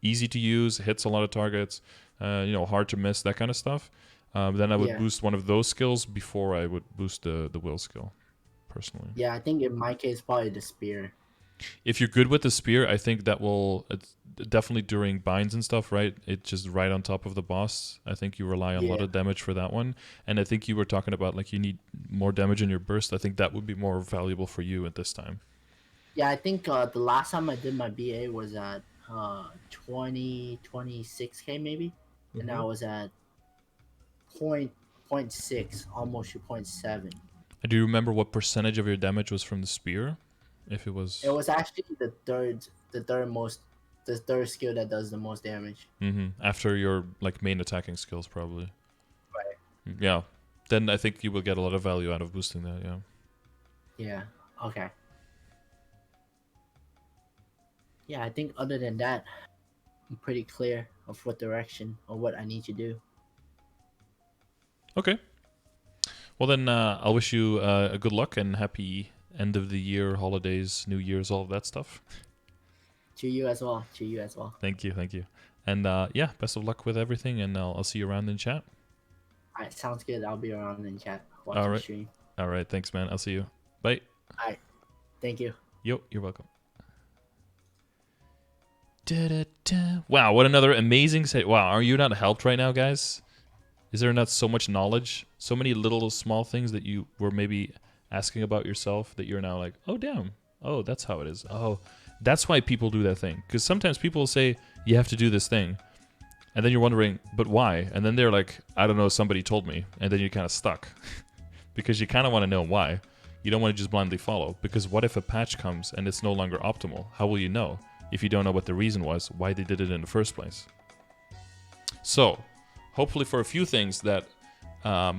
easy to use, hits a lot of targets, hard to miss, that kind of stuff. Then I would boost one of those skills before I would boost the will skill, personally. Yeah, I think in my case, probably the spear. If you're good with the spear, I think that will definitely during binds and stuff, right? It's just right on top of the boss. I think you rely on a lot of damage for that one. And I think you were talking about like you need more damage in your burst. I think that would be more valuable for you at this time. Yeah, I think the last time I did my BA was at 26K maybe, and I was at point 6, almost to 0.7. Do you remember what percentage of your damage was from the spear? If it was... It was actually the third skill that does the most damage. After your like main attacking skills, probably. Right. Yeah. Then I think you will get a lot of value out of boosting that. Yeah. Yeah. Okay. Yeah, I think other than that, I'm pretty clear of what direction or what I need to do. Okay. Well then, I'll wish you a good luck and happy end of the year, holidays, New Year's, all of that stuff. To you as well. To you as well. Thank you. And best of luck with everything, and I'll see you around in chat. All right, sounds good. I'll be around in chat All watching right. the stream. All right, thanks, man. I'll see you. Bye. All right, thank you. Yo, you're welcome. Da-da-da. Wow, what another amazing set. Wow, are you not helped right now, guys? Is there not so much knowledge? So many little small things that you were maybe asking about yourself that you're now like, oh, damn. Oh, that's how it is. Oh, that's why people do that thing. Because sometimes people say, you have to do this thing. And then you're wondering, but why? And then they're like, I don't know, somebody told me. And then you're kind of stuck. Because you kind of want to know why. You don't want to just blindly follow. Because what if a patch comes and it's no longer optimal? How will you know if you don't know what the reason was, why they did it in the first place? So, hopefully for a few things that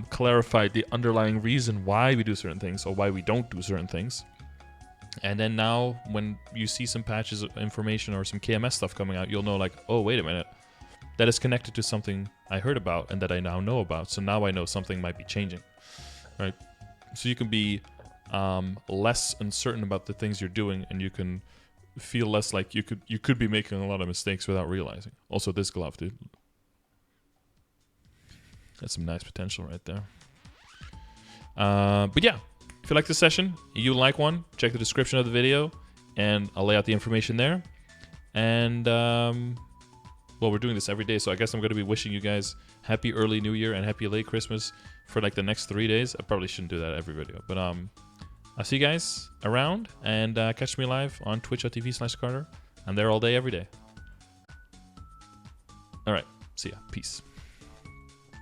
clarified the underlying reason why we do certain things or why we don't do certain things. And then now when you see some patches of information or some KMS stuff coming out, you'll know like, oh, wait a minute. That is connected to something I heard about and that I now know about. So now I know something might be changing, right? So you can be less uncertain about the things you're doing, and you can feel less like you could be making a lot of mistakes without realizing. Also, this glove, dude. That's some nice potential right there. But yeah, if you like this session, you like one, check the description of the video, and I'll lay out the information there. And well, we're doing this every day, so I guess I'm going to be wishing you guys happy early New Year and happy late Christmas for like the next 3 days. I probably shouldn't do that every video, but I'll see you guys around, and catch me live on twitch.tv/Scardor. I'm there all day, every day. All right, see ya. Peace.